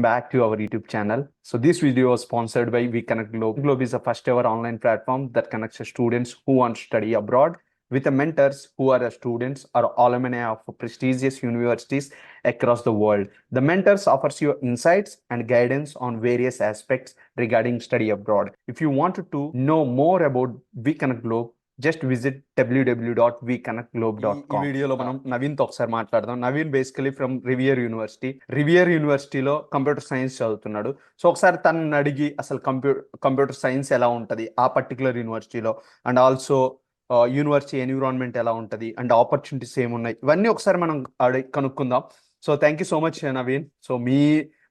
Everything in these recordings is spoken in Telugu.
welcome back to our YouTube channel. So this video was sponsored by WeConnect Globe. Globe is the first ever online platform that connects students who want to study abroad with the mentors who are students or alumni of prestigious universities across the world. The mentors offers you insights and guidance on various aspects regarding study abroad. If you wanted to know more about WeConnect Globe, just visit www.vconnectglobe.com. ఈ వీడియోలో మనం నవీన్తో ఒకసారి మాట్లాడదాం. నవీన్ బేసికలీ ఫ్రమ్ రివియర్ యూనివర్సిటీలో కంప్యూటర్ సైన్స్ చదువుతున్నాడు. సో ఒకసారి తనని అడిగి అసలు కంప్యూటర్ సైన్స్ ఎలా ఉంటుంది ఆ పర్టికులర్ యూనివర్సిటీలో, అండ్ ఆల్సో యూనివర్సిటీ ఎన్విరాన్మెంట్ ఎలా ఉంటుంది అండ్ ఆపర్చునిటీస్ ఏమున్నాయి, ఇవన్నీ ఒకసారి మనం కనుక్కుందాం. So thank you so much Naveen. So me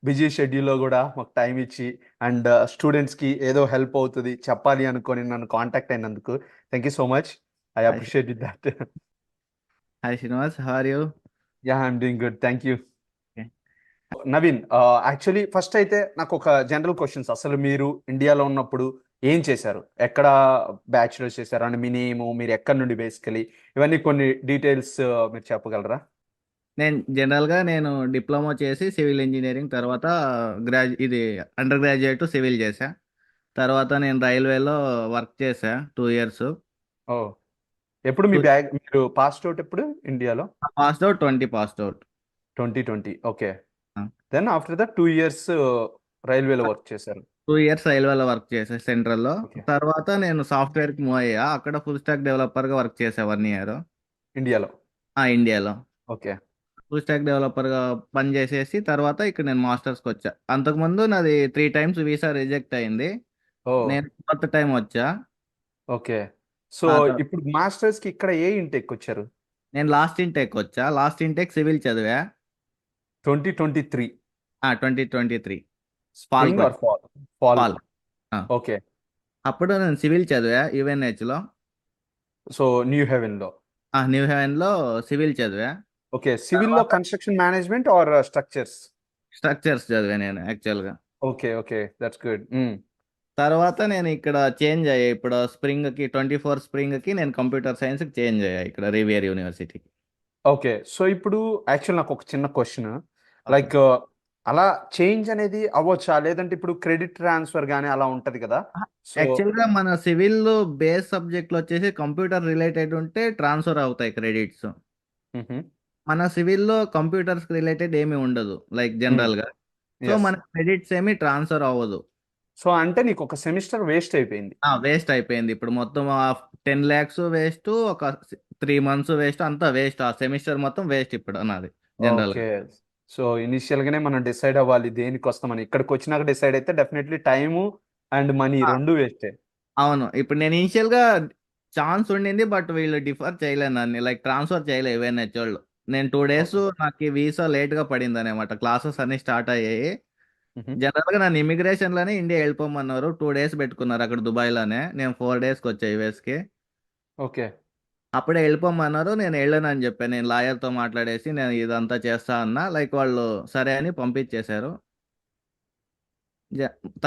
busy షెడ్యూల్లో కూడా మాకు టైం ఇచ్చి అండ్ స్టూడెంట్స్కి ఏదో హెల్ప్ అవుతుంది చెప్పాలి అనుకొని నన్ను కాంటాక్ట్ అయినందుకు thank you so much. I appreciate that. Hi Srinivas, how are you? Yeah I'm doing good, thank you. Okay. Naveen, actually first అయితే నాకు ఒక జనరల్ క్వశ్చన్స్. అసలు మీరు ఇండియాలో ఉన్నప్పుడు ఏం చేశారు, ఎక్కడ బ్యాచులర్స్ చేశారు అండ్ మీ నేమ్, మీరు ఎక్కడి నుండి బేసికలీ, ఇవన్నీ కొన్ని డీటెయిల్స్ మీరు చెప్పగలరా? నేను డిప్లొమా చేసి సివిల్ ఇంజనీరింగ్ తర్వాత ఇది అండర్ గ్రాడ్యుయేట్ సివిల్ చేశా. తర్వాత నేను రైల్వేలో వర్క్ చేశా 2 years. ఓ, ఎప్పుడు మీరు పాస్డ్ అవుట్ ఎప్పుడు ఇండియాలో? Passed out 2020. Okay. Then after that 2 years రైల్వేలో వర్క్ చేశారు. 2 years రైల్వేలో వర్క్ చేశా సెంట్రల్లో. Okay. తర్వాత నేను సాఫ్ట్వేర్కి మూవ్ అయ్యా. అక్కడ ఫుల్ స్టాక్ డెవలపర్గా వర్క్ చేశా 1 year ఇండియాలో? ఇండియాలో ఓకే. ఫుల్ స్టాక్ డెవలపర్గా పని చేసేసి తర్వాత ఇక్కడ నేను మాస్టర్స్కి వచ్చా. అంతకుముందు నాది 3 times వీసా రిజెక్ట్ అయింది. ఓ, నేను కొత్త టైం వచ్చా. ఓకే. సో ఇప్పుడు మాస్టర్స్ కి ఇక్కడ ఏ ఇంటెక్ వచ్చారు? నేను లాస్ట్ ఇంటెక్ వచ్చా. లాస్ట్ ఇంటెక్ సివిల్ చదివా 2023 2023 spring or fall? Fall. Okay. అప్పుడు నేను సివిల్ చదివా UNH లో. సో న్యూ హెవెన్ లో? న్యూ హెవెన్ లో సివిల్ చదివా. ఓకే. సివిల్ లో construction management or structures? Structures చదివా నేను యాక్చువల్గా. Okay, okay, that's good. తర్వాత నేను ఇక్కడ చేంజ్ అయ్యా. ఇప్పుడు స్ప్రింగ్ కి నేను కంప్యూటర్ సైన్స్ కి చేంజ్ అయ్యా ఇక్కడ రివియర్ యూనివర్సిటీకి. ఓకే. సో ఇప్పుడు యాక్చువల్ నాకు ఒక చిన్న క్వశ్చన్, లైక్ అలా చేంజ్ అనేది అవ్వచ్చా, లేదంటే ఇప్పుడు క్రెడిట్ ట్రాన్స్ఫర్ గానీ అలా ఉంటది కదా? యాక్చువల్గా మన సివిల్ బేస్ సబ్జెక్ట్ వచ్చేసి కంప్యూటర్ రిలేటెడ్ ఉంటే ట్రాన్స్ఫర్ అవుతాయి క్రెడిట్స్. మన సివిల్లో కంప్యూటర్స్ రిలేటెడ్ ఏమీ ఉండదు లైక్ జనరల్ గా. సో మన క్రెడిట్స్ ఏమి ట్రాన్స్ఫర్ అవ్వదు. సో అంటే నీకు ఒక సెమిస్టర్ వేస్ట్ అయిపోయింది? వేస్ట్ అయిపోయింది. ఇప్పుడు మొత్తం 10 lakhs వేస్ట్, ఒక 3 months వేస్ట్, అంతా వేస్ట్. ఆ సెమిస్టర్ మొత్తం వేస్ట్ ఇప్పుడు నాది జనరల్. ఓకే. సో ఇనిషియల్ గానే మనం డిసైడ్ అవ్వాలి దేనికి వస్తామని. ఇక్కడికి వచ్చినాక డిసైడ్ అయితే డెఫినెట్లీ టైము అండ్ మనీ రెండు వేస్టే. అవును. ఇప్పుడు నేను ఇనిషియల్ గా ఛాన్స్ ఉండింది, బట్ వీళ్ళు డిఫర్ చేయలేదు నన్ను, లైక్ ట్రాన్స్ఫర్ చేయలేదు UNH వాళ్ళు. నేను 2 days నాకు వీసా లేట్ గా పడింది అనమాట. క్లాసెస్ అన్ని స్టార్ట్ అయ్యాయి. జనరల్ గా నన్ను ఇమిగ్రేషన్ లోనే ఇండియా వెళ్ళిపోమన్నారు. 2 days పెట్టుకున్నారు అక్కడ దుబాయ్ లోనే. నేను 4 days కి వచ్చా US కి. ఓకే. అప్పుడే వెళ్ళిపోమన్నారు. నేను వెళ్ళానని చెప్పాను. నేను లాయర్తో మాట్లాడేసి నేను ఇదంతా చేస్తా అన్నా. లైక్ వాళ్ళు సరే అని పంపించేశారు.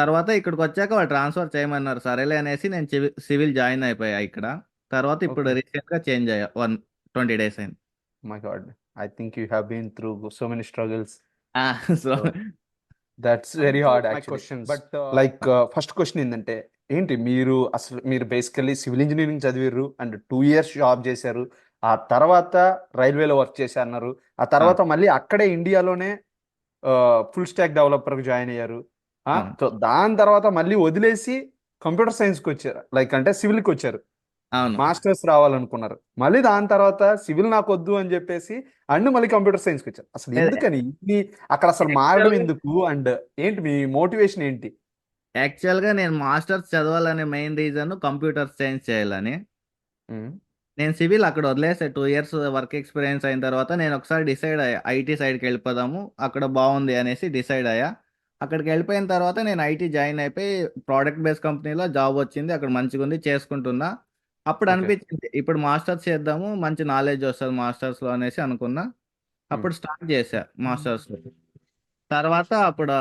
తర్వాత ఇక్కడికి వచ్చాక వాళ్ళు ట్రాన్స్ఫర్ చేయమన్నారు. సరేలే అనేసి నేను సివిల్ జాయిన్ అయిపోయా ఇక్కడ. తర్వాత ఇప్పుడు రీసెంట్ గా చేంజ్ అయ్యా. 20 days అయింది. My god, I think you have been through so many struggles. So that's very hard question. But like first question ఏంటంటే, ఏంటి మీరు బేసికల్లీ సివిల్ ఇంజనీరింగ్ చదివారు అండ్ 2 years జాబ్ చేశారు, ఆ తర్వాత రైల్వేలో వర్క్ చేశారు అన్నారు, ఆ తర్వాత మళ్ళీ అక్కడే ఇండియాలోనే ఫుల్ స్టాక్ డెవలపర్ జాయిన్ అయ్యారు. సో దాని తర్వాత మళ్ళీ వదిలేసి కంప్యూటర్ సైన్స్ కి వచ్చారు, లైక్ అంటే సివిల్ కి వచ్చారు, మాస్టర్స్ రావాలనుకున్నారు. మళ్ళీ దాని తర్వాత సివిల్ నాకు వద్దు అని చెప్పేసి అండ్ మళ్ళీ కంప్యూటర్ సైన్స్ కి వచ్చారు. అసలు ఎందుకని అక్కడ అసలు మారడం ఎందుకు అండ్ ఏంటి మీ మోటివేషన్ ఏంటి? యాక్చువల్ గా నేను మాస్టర్స్ చదవాలనే మెయిన్ రీజన్ కంప్యూటర్ సైన్స్ చేయాలని. నేను సివిల్ అక్కడ వదిలేసా. 2 years వర్క్ ఎక్స్పీరియన్స్ అయిన తర్వాత నేను ఒకసారి డిసైడ్ అయ్యా IT సైడ్కి వెళ్ళిపోదాము, అక్కడ బాగుంది అనేసి డిసైడ్ అయ్యా. అక్కడికి వెళ్ళిపోయిన తర్వాత నేను IT జాయిన్ అయిపోయి ప్రోడక్ట్ బేస్ కంపెనీలో జాబ్ వచ్చింది. అక్కడ మంచిగా ఉంది, చేసుకుంటున్నా. అప్పుడు అనిపించింది ఇప్పుడు మాస్టర్స్ చేద్దాము, మంచి నాలెడ్జ్ వస్తుంది మాస్టర్స్ లో అనేసి అనుకున్నా. అప్పుడు స్టార్ట్ చేశా మాస్టర్స్ లో. తర్వాత అప్పుడు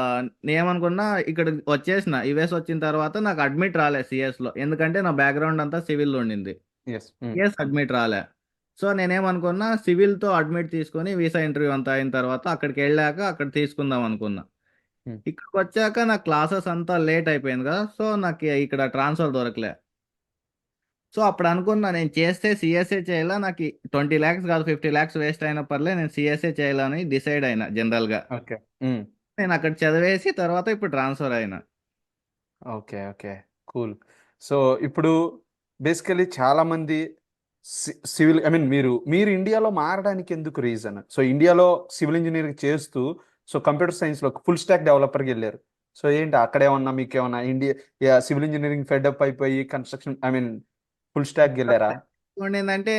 నేనేమనుకున్నా, ఇక్కడ వచ్చేసిన US వచ్చిన తర్వాత నాకు అడ్మిట్ రాలే CS లో, ఎందుకంటే నా బ్యాక్గ్రౌండ్ అంతా సివిల్ ఉండింది. CS అడ్మిట్ రాలే. సో నేనేమనుకున్నా, సివిల్ తో అడ్మిట్ తీసుకొని వీసా ఇంటర్వ్యూ అంతా అయిన తర్వాత అక్కడికి వెళ్ళాక అక్కడ తీసుకుందాం అనుకున్నా. హ్మ్. ఇక్కడికొచ్చాక నాకు క్లాసెస్ అంతా లేట్ అయిపోయింది కదా! సో, నాకు ఇక్కడ ట్రాన్స్‌ఫర్ దొరకలే. సో, అప్పుడనుకున్నా నేను చేస్తే సీఎస్ఏ చేయాలా, నాకి 20,00,000 కాదు 50,00,000 వేస్ట్ అయినా పర్లే నేను సీఎస్ఏ చేయాలని డిసైడ్ అయినా జనరల్‌గా. ఓకే. హ్మ్. నేనక్కడ చదివేసి తర్వాత ఇప్పుడు ట్రాన్స్‌ఫర్ అయినా. ఓకే. ఓకే. కూల్. సో, ఇప్పుడు బేసికల్లీ చాలామంది సివిల్ ఐ మీన్ మీరు ఇండియాలో మారడానికి ఎందుకు రీజన్? సో, ఇండియాలో సివిల్ ఇంజినీరింగ్ చేస్తూ సో, కంప్యూటర్ సైన్స్‌లో ఫుల్ స్టాక్ డెవలపర్‌గెళ్లారు. సో, ఏంటి అక్కడేమన్నా మీకేమన్నా సివిల్ ఇంజినీరింగ్ ఫెడ్ అప్ అయిపోయి కన్‌స్ట్రక్షన్ ఐ మీన్ ఫుల్ స్టాక్‌గెళ్లారా? ఉండిందంటే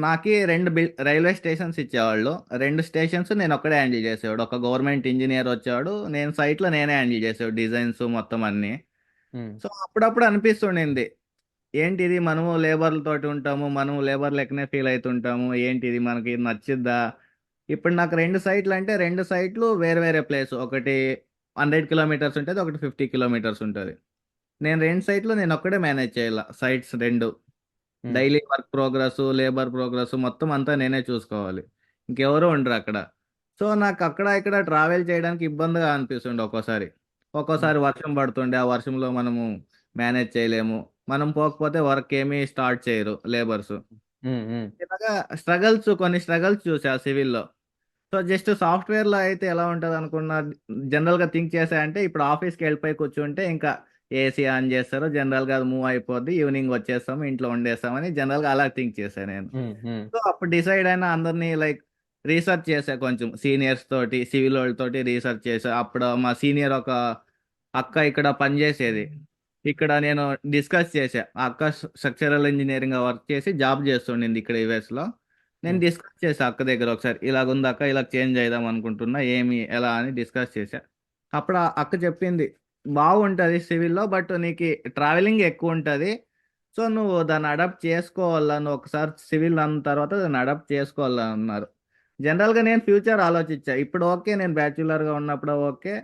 నాకి 2 రైల్వే స్టేషన్స్ ఇచ్చేవాళ్ళు. 2 స్టేషన్స్ నేనొక్కడే హ్యాండిల్ చేసేవాడు. ఒక గవర్నమెంట్ ఇంజినీర్ వచ్చేవాడు. నేను సైట్‌లో నేనే హ్యాండిల్ చేసేవాడు డిజైన్స్ మొత్తం అన్నీ. హ్మ్. సో, అప్పుడప్పుడు అనిపిస్తుండింది. ఏంటిది మనము లేబర్‌లతోటి ఉంటాము. మనము లేబర్ లెక్కనే ఫీల్ అయితుంటాము. ఏంటిది మనకి నచ్చిద్దా? ఇప్పుడు నాకు 2 సైట్‌లంటే 2 సైట్‌లు వేరే వేరే ప్లేస్. ఒకటి 100 కిలోమీటర్స్ ఉంటది. ఒకటి 50 కిలోమీటర్స్ ఉంటది. నేను 2 సైట్‌లు నేనొక్కడే మేనేజ్ చేయాల. సైట్స్ 2. హ్మ్. Daily work progress, labour progress మొత్తం అంతా నేనే చూసుకోవాలి. ఇంకెవరు ఉండరక్కడ. సో, నాకక్కడ ఇక్కడ ట్రావెల్ చేయడానికి ఇబ్బందిగా అనిపిస్తుండే ఒక్కోసారి. హ్మ్. ఒక్కోసారి వర్షం పడుతుండే. ఆ వర్షంలో మనము మేనేజ్ చేయలేము. మనం పోకపోతే వర్క్ ఏమీ స్టార్ట్ చేయరు లేబర్స్. హ్మ్. హ్మ్. ఇలాగా కొన్ని స్ట్రగల్స్ చూసా సివిల్‌లో. సో, జస్ట్ సాఫ్ట్‌వేర్‌లో అయితే ఎలా ఉంటదనుకున్నా జనరల్‌గా థింక్ చేశా అంటే ఇప్పుడు ఆఫీస్‌కెళ్ళిపోయి కూర్చుంటే ఇంకా ఏసీ ఆన్ చేస్తారు. జనరల్‌గా అది మూవ్ అయిపోద్ది. ఈవినింగ్ వచ్చేస్తాము. ఇంట్లో వండేస్తామని జనరల్‌గా అలా థింక్ చేశా నేను. హ్మ్. హ్మ్. సో, అప్పుడు డిసైడ్ అయినా అందరిని రీసెర్చ్ చేశా కొంచెం. సీనియర్స్ తోటి, సివిలోళ్ళతోటి రీసెర్చ్ చేశా. అప్పుడు మా సీనియర్ ఒక అక్క ఇక్కడ పనిచేసేది. ఇక్కడ నేను డిస్కస్ చేశా. ఆ అక్క స్ట్రక్చరల్ ఇంజినీరింగ్‌గా వర్క్ చేసి జాబ్ చేస్తుండింది ఇక్కడ యూఎస్‌లో. నేను హ్మ్. డిస్కస్ చేశా అక్క దగ్గర ఒకసారి. ఇలాగుంది అక్క, ఇలా చేంజ్ అయిదాం అనుకుంటున్నా. ఏమి, ఎలా అని డిస్కస్ చేశా. అప్పుడు ఆ అక్క చెప్పింది, "బాగుంటది సివిల్‌లో. బట్ నీకి ట్రావెలింగ్ ఎక్కువుంటది. సో, నువ్వు దాన్ని అడాప్ట్ చేసుకోవాలా. నువ్వు ఒకసారి సివిల్ అన్న తర్వాత దాన్ని అడాప్ట్ చేసుకోవాలా" అన్నారు. జనరల్‌గా నేను ఫ్యూచర్ ఆలోచించా. ఇప్పుడు ఓకే. నేను బ్యాచిలర్‌గా ఉన్నప్పుడు ఓకే.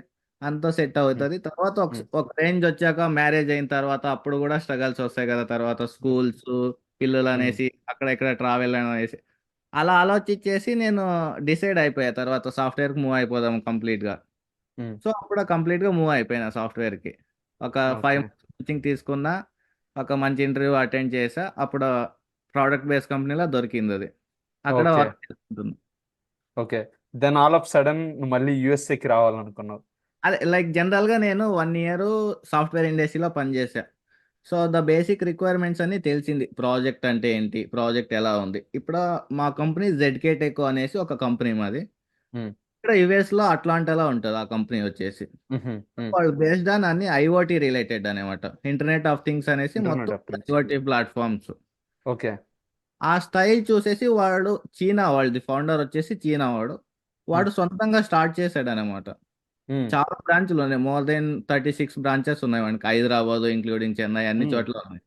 అంతా సెట్ హ్మ్. అవుతది. తర్వాత హ్మ్. ఒక రేంజ్ వచ్చాక మ్యారేజ్ అయిన తర్వాత అప్పుడు గూడా స్ట్రగల్స్ వస్తాయి గదా! తర్వాత హ్మ్. స్కూల్స్, హ్మ్. పిల్లలనేసి అక్కడ ఇక్కడ ట్రావెల్ అనేసి. అలా ఆలోచించేసి నేను డిసైడ్ అయిపోయా తర్వాత సాఫ్ట్‌వేర్‌కి మూవ్ అయిపోదాం కంప్లీట్‌గా. హ్మ్. సో, అప్పుడు కంప్లీట్‌గా మూవ్ అయిపోయినా సాఫ్ట్‌వేర్‌కి. ఒక 5 ఓకే. మంత్స్ కోచింగ్ తీసుకున్నా. ఒక మంచి ఇంటర్వ్యూ అటెండ్ చేశా. అప్పుడు ప్రొడక్ట్ బేస్డ్ కంపెనీలో దొరికిందది. అక్కడ ఓకే. వర్క్ చేసుకుంటున్నా. Okay. Then all of sudden నువ్వు మళ్ళీ యూఎస్ఏకి రావాలనుకున్నావు. అదే జనరల్‌గా నేను 1 ఇయరు సాఫ్ట్‌వేర్ ఇండస్ట్రీలో పనిచేశా. సో, బేసిక్ రిక్వైర్మెంట్స్ అన్నీ తెలిసింది. ప్రాజెక్ట్ అంటే ఏంటి? ప్రాజెక్ట్ ఎలా ఉంది? ఇప్పుడు మా కంపెనీ జెడ్‌కే టెకో అనేసి ఒక కంపెనీ మాది. హ్మ్. ఇక్కడ యూఎస్‌లో అట్లాంటాలో ఉంటది ఆ కంపెనీ వచ్చేసి. హుహు. హ్మ్. వాళ్ళు బేస్డ్ ఆన్ అన్ని ఐఓటీ రిలేటెడ్ అనమాట. ఇంటర్నెట్ ఆఫ్ థింగ్స్ అనేసి మొత్తం internet of things. IoT platforms. Okay. ఆ స్టైల్ చూసేసి వాడు చీనా వాళ్ళది ఫౌండర్ వచ్చేసి చీనా వాడు. హ్మ్. వాడు సొంతంగా స్టార్ట్ చేసాడనమాట. హ్మ్. చాలా బ్రాంచ్‌లున్నాయి. మోర్ దెన్ 36 బ్రాంచెస్ ఉన్నాయి వానికి. హైదరాబాద్ ఇంక్లూడింగ్ చెన్నై అన్ని హ్మ్. చోట్ల ఉన్నాయి.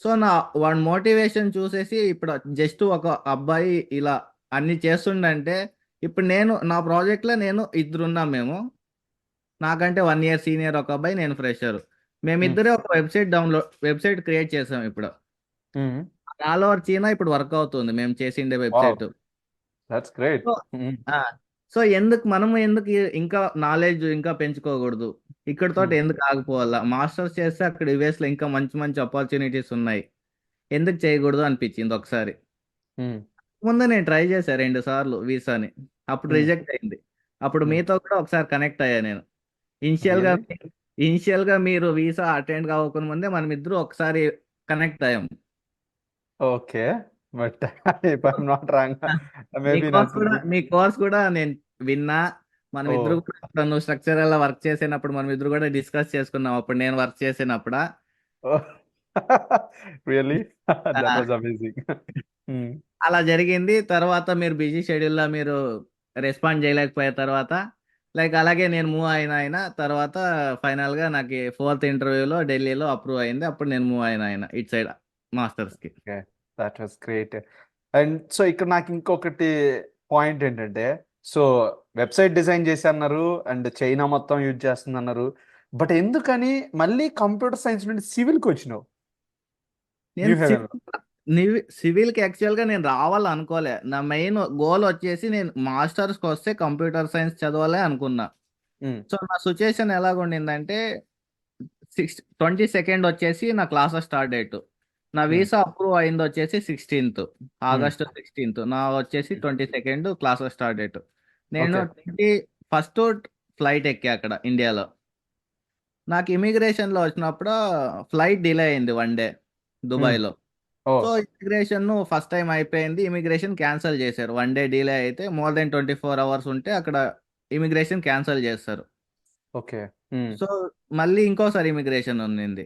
సో, వాడి మోటివేషన్ చూసేసి ఇప్పుడు జస్ట్ ఒక అబ్బాయి ఇలా అన్ని చేస్తుండంటే, ఇప్పుడు నా ప్రాజెక్ట్‌లో ఇద్దరున్నాం మేము. నాకంటే 1 ఇయర్ సీనియర్ ఒక అబ్బాయి, నేను ఫ్రెషర్. హ్మ్. మేమిద్దరే ఒక వెబ్‌సైట్ క్రియేట్ చేసాం ఇప్పుడు. హ్మ్. ఆల్ ఓవర్ చీనా ఇప్పుడు వర్క్ అవుతుంది మేము చేసిండే wow! Website. That's great. So hmm. Ah! So, మనము ఎందుకు ఇంకా నాలెడ్జ్ ఇంకా పెంచుకోకూడదు? ఇక్కడితోటి హ్మ్. ఎందుకు ఆగిపోవాలా? మాస్టర్స్ చేస్తే అక్కడ యూఎస్‌లో ఇంకా మంచి మంచి అపార్చునిటీస్ ఉన్నాయి. ఎందుకు చేయకూడదు అనిపించింది ఒకసారి. హ్మ్. ముందు నేను ట్రై చేశా 2 సార్లు వీసాని. అప్పుడు హ్మ్. రిజెక్ట్ అయింది. అప్పుడు హ్మ్. మీతో కూడా ఒకసారి కనెక్ట్ అయ్యా నేను. ఇనిషియల్‌గా రియల్లీ? ఇనిషియల్‌గా మీరు వీసా అటెండ్ కావక ముందే మనమిద్దరం ఒకసారి కనెక్ట్ అయ్యాం. Okay. But if I am not wrong maybe నాకు మీ కోర్స్ కూడా నేను విన్నా. ఓహ్! మనమిద్దరం కూడా అప్పుడు నువ్వు స్ట్రక్చరల్‌గా వర్క్ చేసేనప్పుడు మనమిద్దరం కూడా డిస్కస్ చేసుకున్నాం. అప్పుడు నేను వర్క్ చేసినప్పుడా. ఓహ్! రియల్లీ? థట్ ఆ! Was amazing. హ్మ్. అలా జరిగింది. తర్వాత మీరు బిజీ షెడ్యూల్‌లో మీరు రెస్పాండ్ చేయలేకపోయిన తర్వాత అలాగే నేను మూవ్ అయిన తర్వాత ఫైనల్‌గా నాకి ఫోర్త్ ఇంటర్వ్యూలో ఢిల్లీలో అప్రూవ్ అయింది. అప్పుడు నేను మూవ్ అయిన ఇటు సైడ్ మాస్టర్స్‌కి. Okay. That was great. And so, ఇక్కడ నాకు ఇంకొకటి పాయింట్ ఏంటంటే, సో, వెబ్‌సైట్ డిజైన్ చేశారన్నారు అండ్ చైనా మొత్తం యూజ్ చేస్తుందన్నారు. బట్ ఎందుకని మళ్ళీ కంప్యూటర్ సైన్స్ నుండి సివిల్‌కొచ్చినావు? నేను న్యూ హెవెన్‌లో. సివిల్‌కి యాక్చువల్‌గా నేను రావాలనుకోలే. నా మెయిన్ గోల్ వచ్చేసి నేను మాస్టర్స్‌కొస్తే కంప్యూటర్ సైన్స్ చదవాలే అనుకున్నా. సో నా సిచ్యుయేషన్ ఎలాగుండిందంటే 22 వచ్చేసి నా క్లాసెస్ స్టార్ట్ డేట్. నా వీసా అప్రూవ్ అయింది వచ్చేసి 16th, ఆగస్టు 16th. నా వచ్చేసి 22 క్లాసెస్ స్టార్ట్ డేట్. నేను ఓకే 21st ఫ్లైట్ ఎక్కా అక్కడ ఇండియాలో. నాకు ఇమిగ్రేషన్లో వచ్చినప్పుడు ఫ్లైట్ డిలే అయింది 1 డే దుబాయ్లో. ఓ సో ఇమిగ్రేషన్ ఫస్ట్ టైం అయిపోయింది, ఇమిగ్రేషన్ క్యాన్సిల్ చేశారు. 1 డే డిలే అయితే మోర్ దెన్ 24 hours ఉంటే అక్కడ ఇమిగ్రేషన్ క్యాన్సిల్ చేస్తారు. ఓకే సో మళ్ళీ ఇంకోసారి ఇమిగ్రేషన్ ఉన్నింది.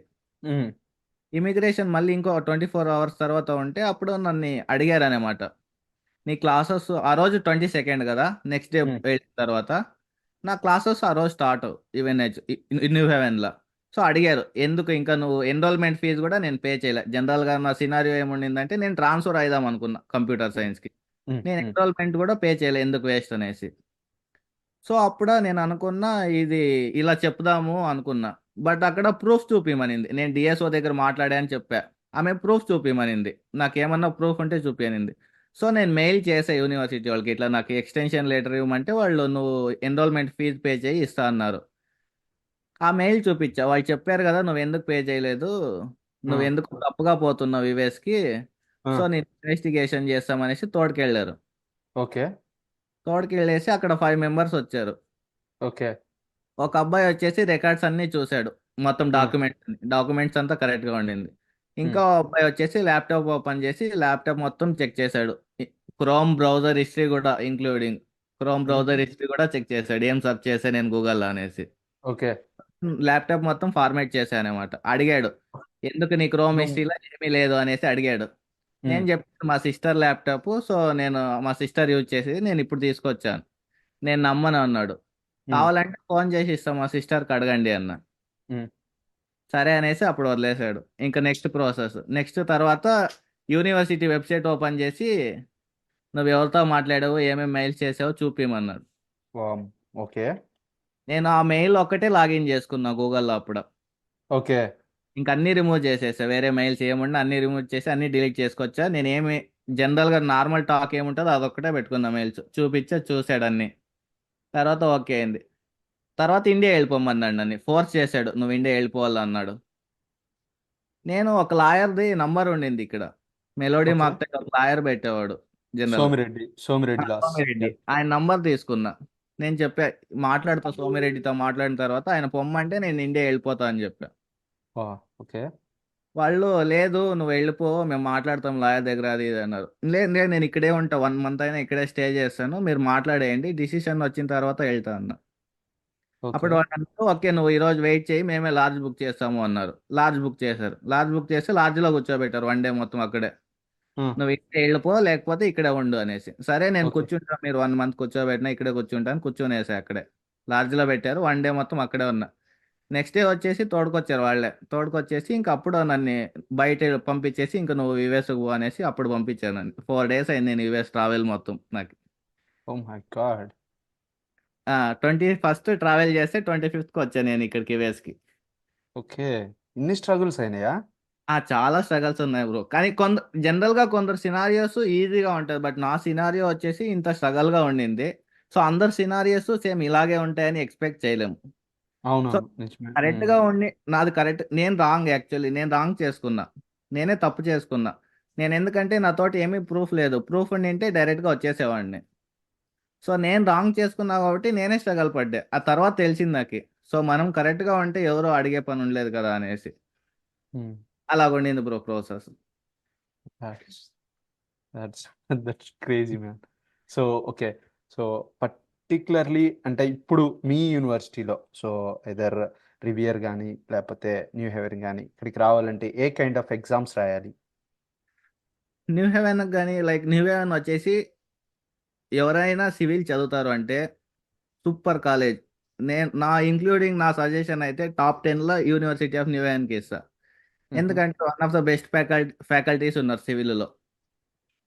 ఇమిగ్రేషన్ మళ్ళీ ఇంకో 24 hours తర్వాత ఉంటే అప్పుడు నన్ను అడిగారు అనమాట, నీ క్లాసెస్ ఆ రోజు 22 కదా, నెక్స్ట్ డే వెళ్ళిన తర్వాత నా క్లాసెస్ ఆ రోజు స్టార్ట్ ఈవెన్హెచ్ న్యూ హెవెన్లో. సో అడిగారు ఎందుకు ఇంకా నువ్వు ఎన్రోల్మెంట్ ఫీజు కూడా నేను పే చేయలే. జనరల్గా నా సినారియో ఏముండిందంటే నేను ట్రాన్స్ఫర్ అయిదాం అనుకున్నా కంప్యూటర్ సైన్స్కి. నేను ఎన్రోల్మెంట్ కూడా పే చేయలే, ఎందుకు వేస్ట్ అనేసి. సో అప్పుడు నేను అనుకున్నా ఇది ఇలా చెప్దాము అనుకున్నా. బట్ అక్కడ ప్రూఫ్ చూపిమనింది. నేను డిఎస్ఓ దగ్గర మాట్లాడా అని చెప్పా, ఆమె ప్రూఫ్ చూపిమనింది. నాకేమన్నా ప్రూఫ్ ఉంటే చూపినింది. సో నేను మెయిల్ చేసా యూనివర్సిటీ వాళ్ళకి, ఇట్లా నాకు ఎక్స్టెన్షన్ లెటర్ ఇవ్వమంటే వాళ్ళు నువ్వు ఎన్రోల్మెంట్ ఫీజు పే చేయి ఇస్తా అన్నారు. ఆ మెయిల్ చూపించా, వాళ్ళు చెప్పారు కదా నువ్వు ఎందుకు పే చేయలేదు, నువ్వు ఎందుకు తప్పుగా పోతున్నావు యుఎస్కి, సో నేను ఇన్వెస్టిగేషన్ చేస్తామనేసి తోడుకెళ్ళారు. ఓకే తోడుకెళ్ళేసి అక్కడ 5 members వచ్చారు. ఓకే ఒక అబ్బాయి వచ్చేసి రికార్డ్స్ అన్ని చూశాడు, మొత్తం డాక్యుమెంట్స్ అంతా కరెక్ట్గా ఉండింది. ఇంకా అబ్బాయి వచ్చేసి ల్యాప్టాప్ ఓపెన్ చేసి ల్యాప్టాప్ మొత్తం చెక్ చేశాడు. క్రోమ్ బ్రౌజర్ హిస్టరీ కూడా ఇంక్లూడింగ్ క్రోమ్ బ్రౌజర్ హిస్టరీ కూడా చెక్ చేశాడు, ఏం సెర్చ్ చేశా నేను గూగుల్లో అనేసి. ఓకే ల్యాప్టాప్ మొత్తం ఫార్మాట్ చేశాను అనమాట. అడిగాడు ఎందుకు నీ క్రోమ్ హిస్టరీలో ఏమీ లేదు అనేసి అడిగాడు. నేను చెప్పాను మా సిస్టర్ ల్యాప్టాప్, సో నేను మా సిస్టర్ యూజ్ చేసి నేను ఇప్పుడు తీసుకొచ్చాను, నేను నమ్మను అన్నాడు. కావాలంటే ఫోన్ చేసి ఇస్తాం మా సిస్టర్కి అడగండి అన్న. సరే అనేసి అప్పుడు వదిలేశాడు. ఇంకా నెక్స్ట్ ప్రాసెస్, నెక్స్ట్ తర్వాత యూనివర్సిటీ వెబ్సైట్ ఓపెన్ చేసి నువ్వు ఎవరితో మాట్లాడావు, ఏమేమి మెయిల్స్ చేసావో చూపిమన్నాడు. ఓకే నేను ఆ మెయిల్ ఒక్కటే లాగిన్ చేసుకున్నా గూగుల్లో అప్పుడు. ఓకే ఇంక అన్ని రిమూవ్ చేసేసా, వేరే మెయిల్స్ ఏముండే అన్ని రిమూవ్ చేసి అన్ని డిలీట్ చేసుకొచ్చా. నేనేమి జనరల్గా నార్మల్ టాక్ ఏముంటుందో అదొక్కటే పెట్టుకున్నా, మెయిల్స్ చూపించా, చూసాడు అన్ని. తర్వాత ఓకే అయింది. తర్వాత ఇండియా వెళ్ళిపోమన్నాడు, నన్ను ఫోర్స్ చేశాడు, నువ్వు ఇండియా వెళ్ళిపోవాలి అన్నాడు. నేను ఒక లాయర్ది నంబర్ ఉండింది ఇక్కడ మెలోడీ ఓకే మాకు ఒక లాయర్ పెట్టేవాడు జనరల్ సోమిరెడ్డి లాస్ సోమిరెడ్డి, ఆయన నంబర్ తీసుకున్నా. నేను చెప్పా మాట్లాడతా సోమిరెడ్డితో, మాట్లాడిన తర్వాత ఆయన పొమ్మంటే నేను ఇండియా వెళ్ళిపోతా అని చెప్పా. ఓకే వాళ్ళు లేదు నువ్వు వెళ్ళిపో, మేము మాట్లాడతాం లాయర్ దగ్గర అది ఇది అన్నారు. లేదు లేదు నేను ఇక్కడే ఉంటా, 1 month అయినా ఇక్కడే స్టే చేస్తాను, మీరు మాట్లాడేయండి, డిసిషన్ వచ్చిన తర్వాత వెళ్తా అన్న. ఓకే అప్పుడు వాళ్ళు అన్నారు ఓకే నువ్వు ఈ రోజు వెయిట్ చేయి, మేమే లాడ్జ్ బుక్ చేస్తాము అన్నారు. లాడ్జ్ బుక్ చేశారు, లాడ్జ్ బుక్ చేసి లాడ్జ్లో కూర్చోబెట్టారు 1 day మొత్తం అక్కడే. నువ్వు ఇక్కడ వెళ్ళిపో లేకపోతే ఇక్కడే ఉండు అనేసి. సరే నేను ఓకే కూర్చుంటా, మీరు 1 month కూర్చోబెట్టినా ఇక్కడే కూర్చుంటాను, కూర్చొనేసా అక్కడే. లాడ్జ్లో పెట్టారు, 1 day మొత్తం అక్కడే ఉన్నా. నెక్స్ట్ డే వచ్చేసి తోడుకొచ్చారు వాళ్ళే, తోడుకొచ్చేసి ఇంక అప్పుడు నన్ను బయట పంపించేసి ఇంకా నువ్వు యుఎస్కి పో అనేసి అప్పుడు పంపించాను నన్ను. 4 days అయింది నేను యుఎస్ ట్రావెల్ మొత్తం నాకు. ఓ మై గాడ్ 21st ట్రావెల్ చేస్తే 25th వచ్చాను నేను ఇక్కడికి యుఎస్కి. ఓకే ఇన్ని స్ట్రగుల్స్ అయినాయా చాలా స్ట్రగల్స్ ఉన్నాయి బ్రో, కానీ జనరల్గా కొందరు సినారియోస్ ఈజీగా ఉంటుంది, బట్ నా సినారియో వచ్చేసి ఇంత స్ట్రగల్గా ఉండింది. సో అందరు సినారియోస్ సేమ్ ఇలాగే ఉంటాయని ఎక్స్పెక్ట్ చేయలేము. సో అవునవును నిజమే కరెక్ట్గా ఉండి నాది కరెక్ట్, నేను రాంగ్, యాక్చువల్లీ నేను రాంగ్ చేసుకున్నా, నేనే తప్పు చేసుకున్నా. నేను ఎందుకంటే నాతోటి ఏమీ ప్రూఫ్ లేదు, ప్రూఫ్ ఉండింటే డైరెక్ట్గా వచ్చేసేవాడిని. సో నేను రాంగ్ చేసుకున్నా కాబట్టి నేనే స్ట్రగల్ పడ్డా. ఆ తర్వాత తెలిసింది నాకు, సో మనం కరెక్ట్గా ఉంటే ఎవరో అడిగే పని ఉండలేదు కదా అనేసి. అలాగుండింది bro process. That's that's crazy man. So okay so particularly అంటే ఇప్పుడు మీ యూనివర్సిటీలో సో ఐదర్ రివియర్ కానీ లేకపోతే న్యూ హెవెన్ కానీ ఇక్కడికి రావాలంటే ఏ కైండ్ ఆఫ్ ఎగ్జామ్స్ రాయాలి? న్యూ హెవెన్ కానీ లైక్ న్యూ హెవెన్ వచ్చేసి ఎవరైనా సివిల్ చదువుతారు అంటే సూపర్ కాలేజ్. నా ఇంక్లూడింగ్ నా సజెషన్ అయితే టాప్ 10లో యూనివర్సిటీ ఆఫ్ న్యూ హెవెన్కి ఇస్తా. ఎందుకంటే one of the best faculties ఉన్నారు సివిల్లో.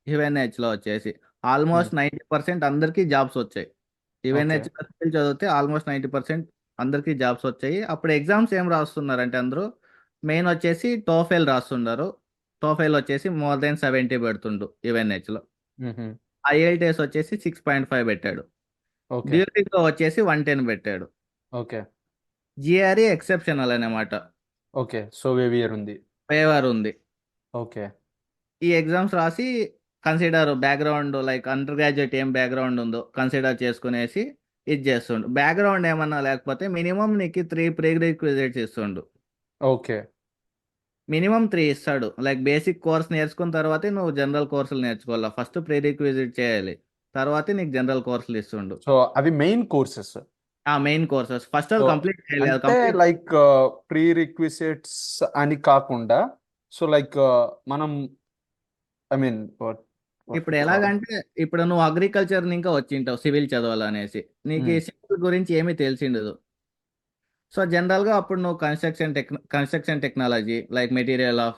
యుఎన్హెచ్లో వచ్చేసి ఆల్మోస్ట్ 90% అందరికీ జాబ్స్ వచ్చాయి. యుఎన్హెచ్లో సివిల్ చదివితే ఆల్మోస్ట్ 90% అందరికీ జాబ్స్ వచ్చాయి. అప్పుడు ఎగ్జామ్స్ ఏం రాస్తున్నారంటే అందరూ మెయిన్ వచ్చేసి టోఫెల్ రాస్తున్నారు. టోఫెల్ వచ్చేసి మోర్ దెన్ 70 పెడుతుండు యుఎన్హెచ్లో. ఐఎల్టీఎస్ వచ్చేసి 6.5 పెట్టాడు. డ్యూటీలో వచ్చేసి 110 పెట్టాడు. ఓకే. జిఆర్ఈ ఎక్సెప్షనల్ అనమాట. ఓకే. సో, వేవియర్ ఉంది. ఫేవర్ ఉంది. ఓకే. ఈ ఎగ్జామ్స్ రాసి consider background like under graduate ఏం బ్యాక్గ్రౌండ్ ఉందో కన్సిడర్ చేసుకునేసి ఇది చేస్తుండు. బ్యాక్గ్రౌండ్ ఏమన్నా లేకపోతే మినిమం నీకు 3 ప్రీ రిక్విజిట్స్ ఇస్తుండు. ఓకే. మినిమం 3 ఇస్తాడు. లైక్ బేసిక్ కోర్స్ నేర్చుకున్న తర్వాతే నువ్వు జనరల్ కోర్సులు నేర్చుకోవాలా. ఫస్ట్ ప్రీ రిక్విజిట్ చేయాలి. తర్వాతే నీకు జనరల్ కోర్సులు ఇస్తుండు. సో, అవి మెయిన్ కోర్సెస్. ఆ మెయిన్ కోర్సెస్ ఫస్ట్ సో, అది కంప్లీట్ చేయాలి. అది అంటే కంప్లీట్ లైక్ ప్రీ రిక్విజిట్స్ అని కాకుండా, సో లైక్ మనం ఐ మీన్ వాట్ ఇప్పుడు వి కాల్. ఎలాగంటే ఇప్పుడు నువ్వు అగ్రికల్చర్ ఇంకా వచ్చింటావు సివిల్ చదవాలనేసి. నీకు ఈ సివిల్ గురించి ఏమీ తెలిసిండదు. సో జనరల్గా అప్పుడు నువ్వు construction technology like material of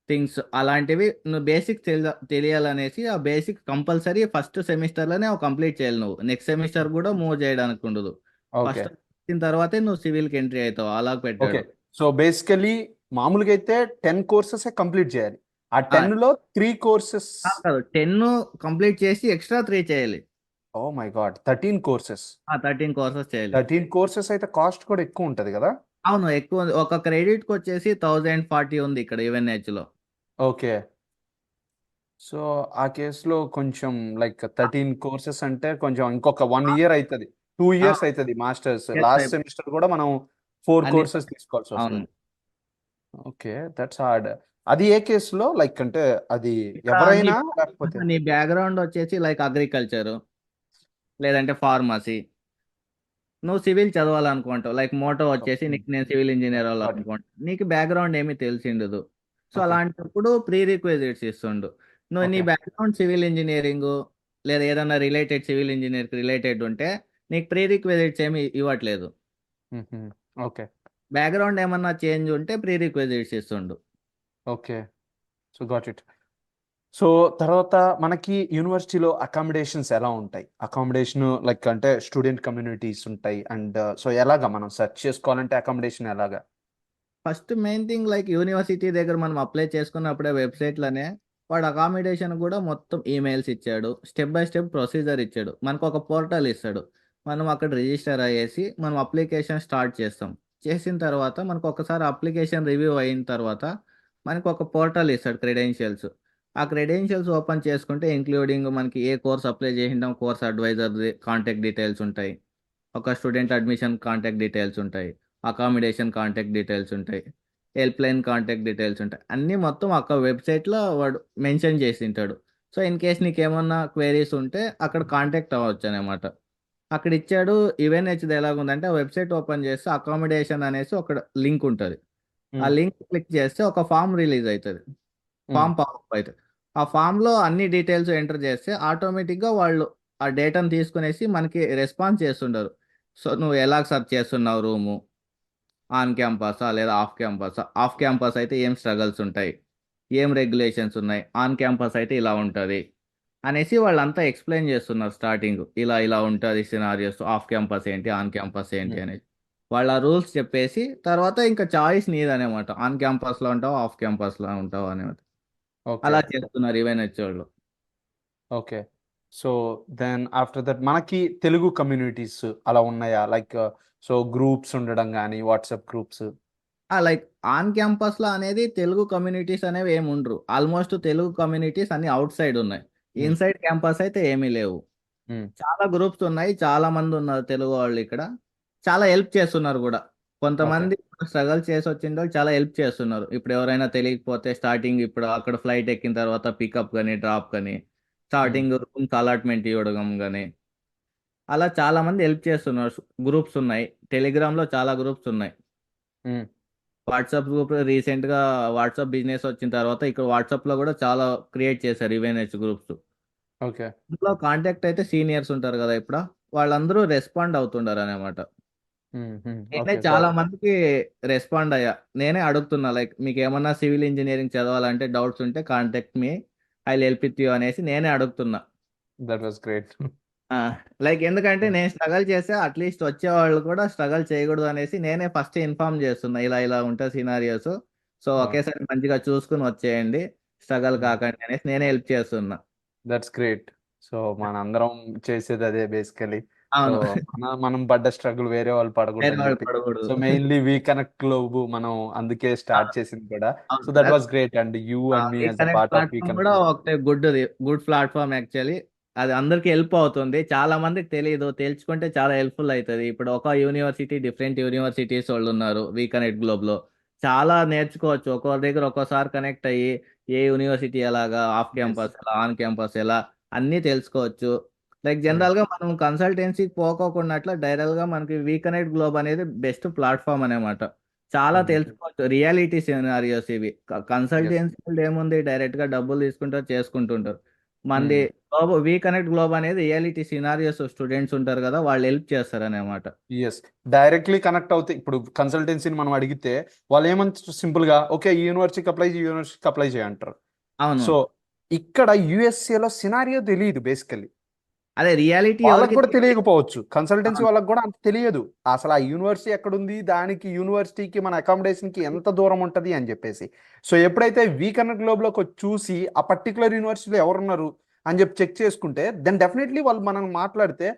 things అలాంటివి నువ్వు బేసిక్ తెలియాలనేసి ఆ బేసిక్ కంపల్సరీ ఫస్ట్ సెమిస్టర్లోనే కంప్లీట్ చేయాలి. నువ్వు నెక్స్ట్ సెమిస్టర్ కూడా మూవ్ చేయడానికి ఉండదు. ఓకే. ఫస్ట్ వచ్చిన తర్వాతే నువ్వు సివిల్కి ఎంట్రీ అవుతావు. అలా ఓకే. పెట్టాడు. సో బేసికలీ మామూలుగా అయితే 10 కోర్సెస్ కంప్లీట్ చేయాలి. ఆ 10 లో 3 కోర్సెస్. కాదు 10 కంప్లీట్ చేసి ఎక్స్ట్రా 3 చేయాలి. Oh my god, 13 courses. 13 courses చేయాలి. 13 కోర్సెస్ అయితే కాస్ట్ కూడా ఎక్కువ ఉంటది కదా. అవును ఎక్కువ ఉంది. ఒక క్రెడిట్కి వచ్చేసి 1040 ఉంది ఇక్కడ UNH లో. ఓకే. సో ఆ కేసులో కొంచెం లైక్ 13 కోర్సెస్ అంటే కొంచెం ఇంకొక 1 ఇయర్ అవుతుంది, 2 ఇయర్స్ అవుతుంది మాస్టర్స్. లాస్ట్ సెమిస్టర్ కూడా మనం 4 అన్ని కోర్సెస్ తీసుకోవాల్సి అవును. వస్తుంది. Okay, that's hard. అది ఏ కేసులో లైక్ అంటే అది ఇక్కడ ఎవరైనా లేకపోతే? నీ బ్యాక్గ్రౌండ్ వచ్చేసి లైక్ అగ్రికల్చర్ లేదంటే ఫార్మసీ. నువ్వు సివిల్ చదవాలనుకుంటావు లైక్ మోటో వచ్చేసి నీకు నేను సివిల్ ఇంజనీర్ అవ్వాలనుకుంటా. నీకు బ్యాక్గ్రౌండ్ ఏమీ తెలిసిండదు. So okay. అలాంటప్పుడు ప్రీ రిక్వెజిట్స్ ఇస్తుండు. నువ్వు నీ ఓకే. బ్యాక్గ్రౌండ్ సివిల్ ఇంజనీరింగ్ లేదా ఏదైనా రిలేటెడ్ సివిల్ ఇంజనీర్కి రిలేటెడ్ ఉంటే నీకు ప్రీ రిక్వెజిట్స్ ఏమి ఇవ్వట్లేదు. ఓకే. బ్యాక్గ్రౌండ్ ఏమన్నా చేంజ్ ఉంటే ప్రీ రిక్వెజిట్స్ ఇస్తుండు. Okay. So got it. So తర్వాత మనకి యూనివర్సిటీలో అకామిడేషన్స్ ఎలా ఉంటాయి? అకామిడేషన్ లైక్ అంటే స్టూడెంట్ కమ్యూనిటీస్ ఉంటాయి అండ్ సో ఎలాగా మనం సెర్చ్ చేసుకోవాలంటే అకామిడేషన్ ఎలాగా? First main thing like university దగ్గర మనం అప్లై చేసుకున్నప్పుడే వెబ్సైట్లోనే వాడు అకామిడేషన్ కూడా మొత్తం ఈమెయిల్స్ ఇచ్చాడు. స్టెప్ బై స్టెప్ ప్రొసీజర్ ఇచ్చాడు. మనకు ఒక పోర్టల్ ఇస్తాడు. మనం అక్కడ రిజిస్టర్ అయ్యేసి మనం అప్లికేషన్ స్టార్ట్ చేస్తాం. చేసిన తర్వాత మనకు ఒకసారి అప్లికేషన్ రివ్యూ అయిన తర్వాత మనకు ఒక పోర్టల్ ఇస్తాడు క్రెడెన్షియల్స్. ఆ క్రెడెన్షియల్స్ ఓపెన్ చేసుకుంటే ఇంక్లూడింగ్ మనకి ఏ కోర్స్ అప్లై చేసింటాం కోర్స్ అడ్వైజర్ది కాంటాక్ట్ డీటెయిల్స్ ఉంటాయి. ఒక స్టూడెంట్ అడ్మిషన్ కాంటాక్ట్ డీటెయిల్స్ ఉంటాయి. అకామిడేషన్ కాంటాక్ట్ డీటెయిల్స్ ఉంటాయి. హెల్ప్ లైన్ కాంటాక్ట్ డీటెయిల్స్ ఉంటాయి. అన్నీ మొత్తం ఒక వెబ్సైట్లో వాడు మెన్షన్ చేసి ఉంటాడు. సో ఇన్ కేస్ నీకు ఏమన్నా క్వైరీస్ ఉంటే అక్కడ కాంటాక్ట్ అవ్వచ్చు అనమాట. అక్కడ ఇచ్చాడు. ఈవెన్హెచ్ది ఎలాగుందంటే ఆ వెబ్సైట్ ఓపెన్ చేస్తే అకామిడేషన్ అనేసి ఒక లింక్ ఉంటుంది. ఆ లింక్ క్లిక్ చేస్తే ఒక ఫామ్ రిలీజ్ అవుతుంది. ఫామ్ పాపప్ అవుతుంది. ఆ ఫామ్లో అన్ని డీటెయిల్స్ ఎంటర్ చేస్తే ఆటోమేటిక్గా వాళ్ళు ఆ డేటాను తీసుకునేసి మనకి రెస్పాన్స్ చేస్తుంటారు. సో నువ్వు ఎలా సెర్చ్ చేస్తున్నావు రూము, ఆన్ క్యాంపసా లేదా ఆఫ్ క్యాంపసా? ఆఫ్ క్యాంపస్ అయితే ఏం స్ట్రగల్స్ ఉంటాయి, ఏం రెగ్యులేషన్స్ ఉన్నాయి, ఆన్ క్యాంపస్ అయితే ఇలా ఉంటుంది అనేసి వాళ్ళంతా ఎక్స్ప్లెయిన్ చేస్తున్నారు. స్టార్టింగ్ ఇలా ఇలా ఉంటుంది సినారియోస్, ఆఫ్ క్యాంపస్ ఏంటి ఆన్ క్యాంపస్ ఏంటి అనేది వాళ్ళ రూల్స్ చెప్పేసి తర్వాత ఇంకా చాయిస్ నీదనమాట. ఆన్ క్యాంపస్లో ఉంటావు ఆఫ్ క్యాంపస్లో ఉంటావు అనేది ఓకే. అలా చేస్తున్నారు ఈవెన్ వాళ్ళు. Okay. So then after that మనకి తెలుగు కమ్యూనిటీస్ అలా ఉన్నాయా? లైక్ సో గ్రూప్స్ ఉండడం కానీ వాట్సాప్ గ్రూప్స్. లైక్ ఆన్ క్యాంపస్లో అనేది తెలుగు కమ్యూనిటీస్ అనేవి ఏమి ఉండరు. ఆల్మోస్ట్ తెలుగు కమ్యూనిటీస్ అన్ని అవుట్ సైడ్ ఉన్నాయి. ఇన్సైడ్ క్యాంపస్ అయితే ఏమీ లేవు. చాలా గ్రూప్స్ ఉన్నాయి. చాలా మంది ఉన్నారు తెలుగు వాళ్ళు ఇక్కడ. చాలా హెల్ప్ చేస్తున్నారు కూడా. కొంతమంది స్ట్రగల్ చేసి వచ్చిన వాళ్ళు చాలా హెల్ప్ చేస్తున్నారు. ఇప్పుడు ఎవరైనా తెలియకపోతే స్టార్టింగ్ ఇప్పుడు అక్కడ ఫ్లైట్ ఎక్కిన తర్వాత పికప్ కానీ డ్రాప్ కానీ స్టార్టింగ్ రూమ్స్ అలాట్మెంట్ ఇవ్వడం కానీ అలా చాలా మంది హెల్ప్ చేస్తున్నారు. గ్రూప్స్ ఉన్నాయి. టెలిగ్రామ్లో చాలా గ్రూప్స్ ఉన్నాయి. వాట్సాప్ గ్రూప్ రీసెంట్గా వాట్సాప్ బిజినెస్ వచ్చిన తర్వాత ఇక్కడ వాట్సాప్లో కూడా చాలా క్రియేట్ చేశారు ఈవెన్హెచ్ గ్రూప్స్. ఓకే. ఇంట్లో కాంటాక్ట్ అయితే సీనియర్స్ ఉంటారు కదా ఇప్పుడు వాళ్ళందరూ రెస్పాండ్ అవుతుండారు అనమాట. నేనే చాలా మందికి రెస్పాండ్ అయ్యా. నేనే అడుగుతున్నా లైక్ మీకు ఏమన్నా సివిల్ ఇంజనీరింగ్ చదవాలంటే డౌట్స్ ఉంటే contact me, I will help with you అనేసి నేనే అడుగుతున్నా. That was great. లైక్ ఎందుకంటే నేను స్ట్రగల్ చేస్తే అట్లీస్ట్ వచ్చే వాళ్ళు కూడా స్ట్రగల్ చేయకూడదు అనేసి నేనే ఫస్ట్ ఇన్ఫార్మ్ చేస్తున్నా. ఇలా ఇలా ఉంటాయి సినారియోస్. సో ఒకేసారి మంచిగా చూసుకుని వచ్చేయండి, స్ట్రగల్ కాకండి అనేసి నేనే హెల్ప్ చేస్తున్నా. That's great. సో మనందరం చేసేది అదే బేసికలీ. సో అవును. మనం పడ్డ స్ట్రగుల్ వేరే వాళ్ళు పడకూడదు వేరే అని వాళ్ళు చెప్పి. పడకూడదు. So mainly we connect globe మనం అందుకే ఆ! స్టార్ట్ చేసింది కూడా. సో అవును. That was great and you and మీ ఈ as a connect part of we platform కూడా కనెక్ట్. ఒకటే గుడ్ ప్లాట్ఫామ్ యాక్చువల్లీ. అది అందరికి హెల్ప్ అవుతుంది. చాలా మందికి తెలియదు, తెలుసుకుంటే చాలా హెల్ప్ఫుల్ అవుతుంది. ఇప్పుడు ఒక యూనివర్సిటీ డిఫరెంట్ యూనివర్సిటీస్ వాళ్ళు ఉన్నారు వీ కనెక్ట్ గ్లోబ్ లో. చాలా నేర్చుకోవచ్చు ఒక్కొక్క దగ్గర ఒక్కోసారి కనెక్ట్ అయ్యి ఏ యూనివర్సిటీ ఎలాగా, ఆఫ్ ఎస్. క్యాంపస్ ఎలా, ఆన్ క్యాంపస్ ఎలా, అన్నీ తెలుసుకోవచ్చు. లైక్ జనరల్ గా మనం కన్సల్టెన్సీకి పోకోకుండా అట్లా డైరెక్ట్ గా మనకి వీ కనెక్ట్ గ్లోబ్ అనేది బెస్ట్ ప్లాట్ఫామ్ అనమాట. చాలా తెలుసుకోవచ్చు, రియాలిటీ సినారియోస్ ఇవి. ఎస్. కన్సల్టెన్సీ ఏముంది, డైరెక్ట్ గా డబ్బులు తీసుకుంటారు, చేసుకుంటుంటారు. మనది గ్లోబ్, వీ కనెక్ట్ గ్లోబ్ అనేది రియాలిటీ సినారియోస్, స్టూడెంట్స్ ఉంటారు కదా, వాళ్ళు హెల్ప్ చేస్తారు అనమాట. ఎస్. డైరెక్ట్లీ కనెక్ట్ అవుతాయి. ఇప్పుడు కన్సల్టెన్సీని మనం అడిగితే వాళ్ళు ఏమంటారు సింపుల్ గా, ఓకే ఈ యూనివర్సిటీకి అప్లై చేయి, ఈ యూనివర్సిటీకి అప్లై చేయంటారు. అవును. సో ఇక్కడ యుఎస్ఏలో సినారియో తెలియదు బేసికల్లీ. అదే రియాలిటీ వాళ్ళకు ఎవరికి కూడా తెలియదు. తెలియకపోవచ్చు, కన్సల్టెన్సీ అవును. వాళ్ళకి కూడా అంత తెలియదు అసలు ఆ యూనివర్సిటీ ఎక్కడుంది, దానికి యూనివర్సిటీకి మన అకామిడేషన్ కి ఎంత దూరం ఉంటది అని చెప్పేసి. సో ఎప్పుడైతే వీకెండ్ గ్లోబ్ లోకి వచ్చి చూసి ఆ పర్టికులర్ యూనివర్సిటీలో ఎవరున్నారు అని చెప్పి చెక్ చేసుకుంటే, దెన్ డెఫినెట్లీ వాళ్ళు మనం మాట్లాడితే,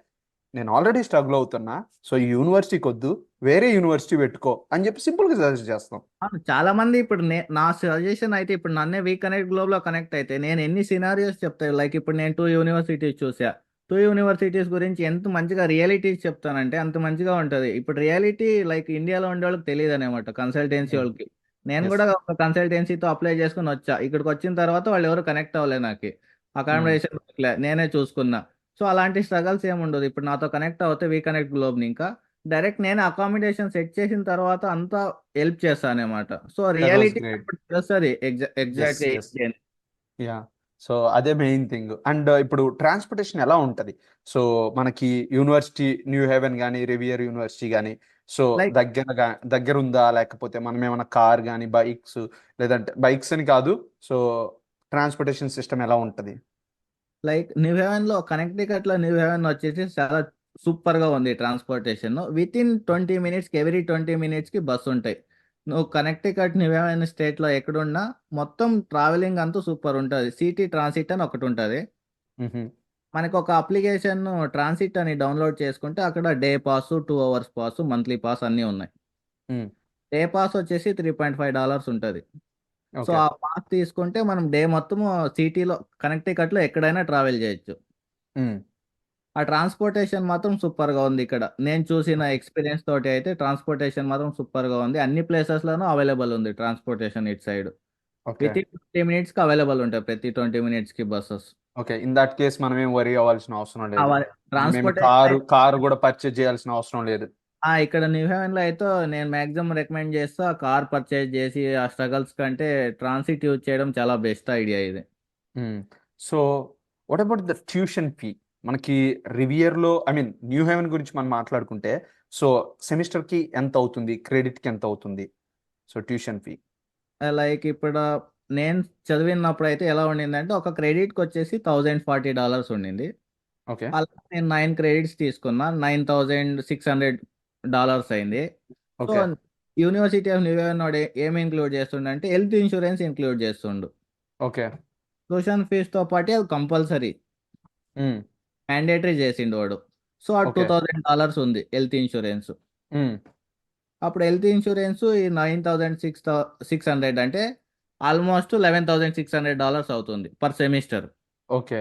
నేను ఆల్రెడీ స్ట్రగుల్ అవుతున్నా, సో ఈ యూనివర్సిటీకి వద్దు, వేరే యూనివర్సిటీ పెట్టుకో అని చెప్పి సింపుల్ గా సజెస్ట్ చేస్తాం. అవును. చాలా మంది ఇప్పుడు నా సజెషన్ అయితే, ఇప్పుడు నన్నే వీ కనెక్ట్ గ్లోబ్ లో కనెక్ట్ అయితే నేను ఎన్ని సినారియోస్ చెప్తాను. లైక్ ఇప్పుడు నేను 2 యూనివర్సిటీస్ చూసా. 2 యూనివర్సిటీస్ గురించి ఎంత మంచిగా రియాలిటీస్ చెప్తానంటే అంత మంచిగా ఉంటది. ఇప్పుడు రియాలిటీ లైక్ ఇండియాలో ఉండే వాళ్ళకి తెలియదు అనమాట, కన్సల్టెన్సీ వాళ్ళకి. నేను ఎస్. కూడా ఒక కన్సల్టెన్సీతో అప్లై చేసుకుని వచ్చా. ఇక్కడికి వచ్చిన తర్వాత వాళ్ళు ఎవరు కనెక్ట్ అవ్వలేదు నాకు. అకామిడేషన్ నేనే చూసుకున్నా. సో అలాంటి స్ట్రగల్స్ ఏమి ఉండదు. ఇప్పుడు నాతో కనెక్ట్ అవుతే వీ కనెక్ట్ గ్లోబ్ ని, ఇంకా డైరెక్ట్ నేను అకామిడేషన్ సెట్ చేసిన తర్వాత అంతా హెల్ప్ చేస్తాను అనమాట. So that was reality great. అప్పుడు తెలుస్తుంది ఎస్. ఎగ్జాక్ట్ గా ఎస్. ఏంటి అని. యా. సో అదే మెయిన్ థింగ్. అండ్ ఇప్పుడు ట్రాన్స్పోర్టేషన్ ఎలా ఉంటది? సో మనకి యూనివర్సిటీ న్యూ హెవెన్ కానీ రివియర్ యూనివర్సిటీ కానీ, సో లైక్ దగ్గర ఉందా, లేకపోతే మనం ఏమైనా కార్ కానీ బైక్స్, లేదంటే బైక్స్ అని కాదు, సో ట్రాన్స్పోర్టేషన్ సిస్టమ్ ఎలా ఉంటది? న్యూ హెవెన్ లో కనెక్టికట్ లో న్యూ హెవెన్ వచ్చేసి చాలా సూపర్ గా ఉంది ట్రాన్స్పోర్టేషన్. విత్ ఇన్ 20 మినిట్స్ కి, ఎవ్రీ 20 మినిట్స్ కి బస్సు ఉంటాయి. నువ్వు కనెక్టికట్ న్యూ హెవెన్ స్టేట్ లో ఎక్కడున్నా మొత్తం ట్రావెలింగ్ అంతా సూపర్ ఉంటుంది. సిటీ ట్రాన్సిట్ అని ఒకటి ఉంటుంది. మ్హూ. మనకు ఒక అప్లికేషన్ ట్రాన్సిట్ అని డౌన్లోడ్ చేసుకుంటే అక్కడ day pass, 2 hours pass, monthly pass అన్నీ ఉన్నాయి. మ్. డే పాస్ వచ్చేసి $3.5 ఉంటుంది. So okay. ఆ పాస్ తీసుకుంటే మనం డే మొత్తం సిటీలో కనెక్టికట్లో ఎక్కడైనా ట్రావెల్ చేయొచ్చు. మ్. ఆ ట్రాన్స్పోర్టేషన్ మాత్రం సూపర్గా ఉంది. ఇక్కడ నేను చూసిన ఓకే. ఎక్స్పీరియన్స్ తోటి అయితే ట్రాన్స్పోర్టేషన్ మాత్రం సూపర్గా ఉంది. అన్ని ప్లేసెస్లోనూ అవైలబుల్ ఉంది ట్రాన్స్పోర్టేషన్ ఇటు సైడ్. ఓకే. విత్ ఇన్ 20 మినిట్స్కి అవైలబుల్ ఉంటాయి, ప్రతి 20 మినిట్స్కి buses. Okay. In that case మనం ఏం వరీ అవ్వాల్సిన అవసరం లేదు. మేము ట్రాన్స్పోర్టేషన్ కారు కూడా పర్చేజ్ చేయాల్సిన అవసరం లేదు. ఇక్కడ న్యూ హెవెన్ లో అయితే నేను మాక్సిమం రికమెండ్ చేస్తా, కార్ పర్చేజ్ చేసి ఆ స్ట్రగల్స్ కంటే ట్రాన్సిట్ యూజ్ చేయడం చాలా బెస్ట్ ఐడియా ఇది. So what about the tuition fee? మనకి రివియర్లో, ఐ మీన్ న్యూ హెవెన్ గురించి మనం మాట్లాడుకుంటే, సో సెమిస్టర్కి ఎంత అవుతుంది, క్రెడిట్కి ఎంత అవుతుంది, సో ట్యూషన్ ఫీ? లైక్ ఇప్పుడు నేను చదివినప్పుడు అయితే ఎలా ఉండిందంటే ఒక క్రెడిట్కి వచ్చేసి $1,040 ఉండింది. ఓకే. అలా నేను 9 క్రెడిట్స్ తీసుకున్నా, $9,600 అయింది. So okay. University of New Haven వాడు ఏమి ఇంక్లూడ్ చేస్తుండంటే హెల్త్ ఇన్సూరెన్స్ ఇంక్లూడ్ చేస్తుండు. ఓకే. ట్యూషన్ ఫీజుతో పాటు అది కంపల్సరీ మ్యాండేటరీ చేసిండు వాడు. సో ఆ ఓకే. $2,000 ఉంది హెల్త్ ఇన్సూరెన్స్. అప్పుడు హెల్త్ ఇన్సూరెన్స్ ఈ 9,600 అంటే ఆల్మోస్ట్ $11,600 అవుతుంది పర్ సెమిస్టర్. ఓకే.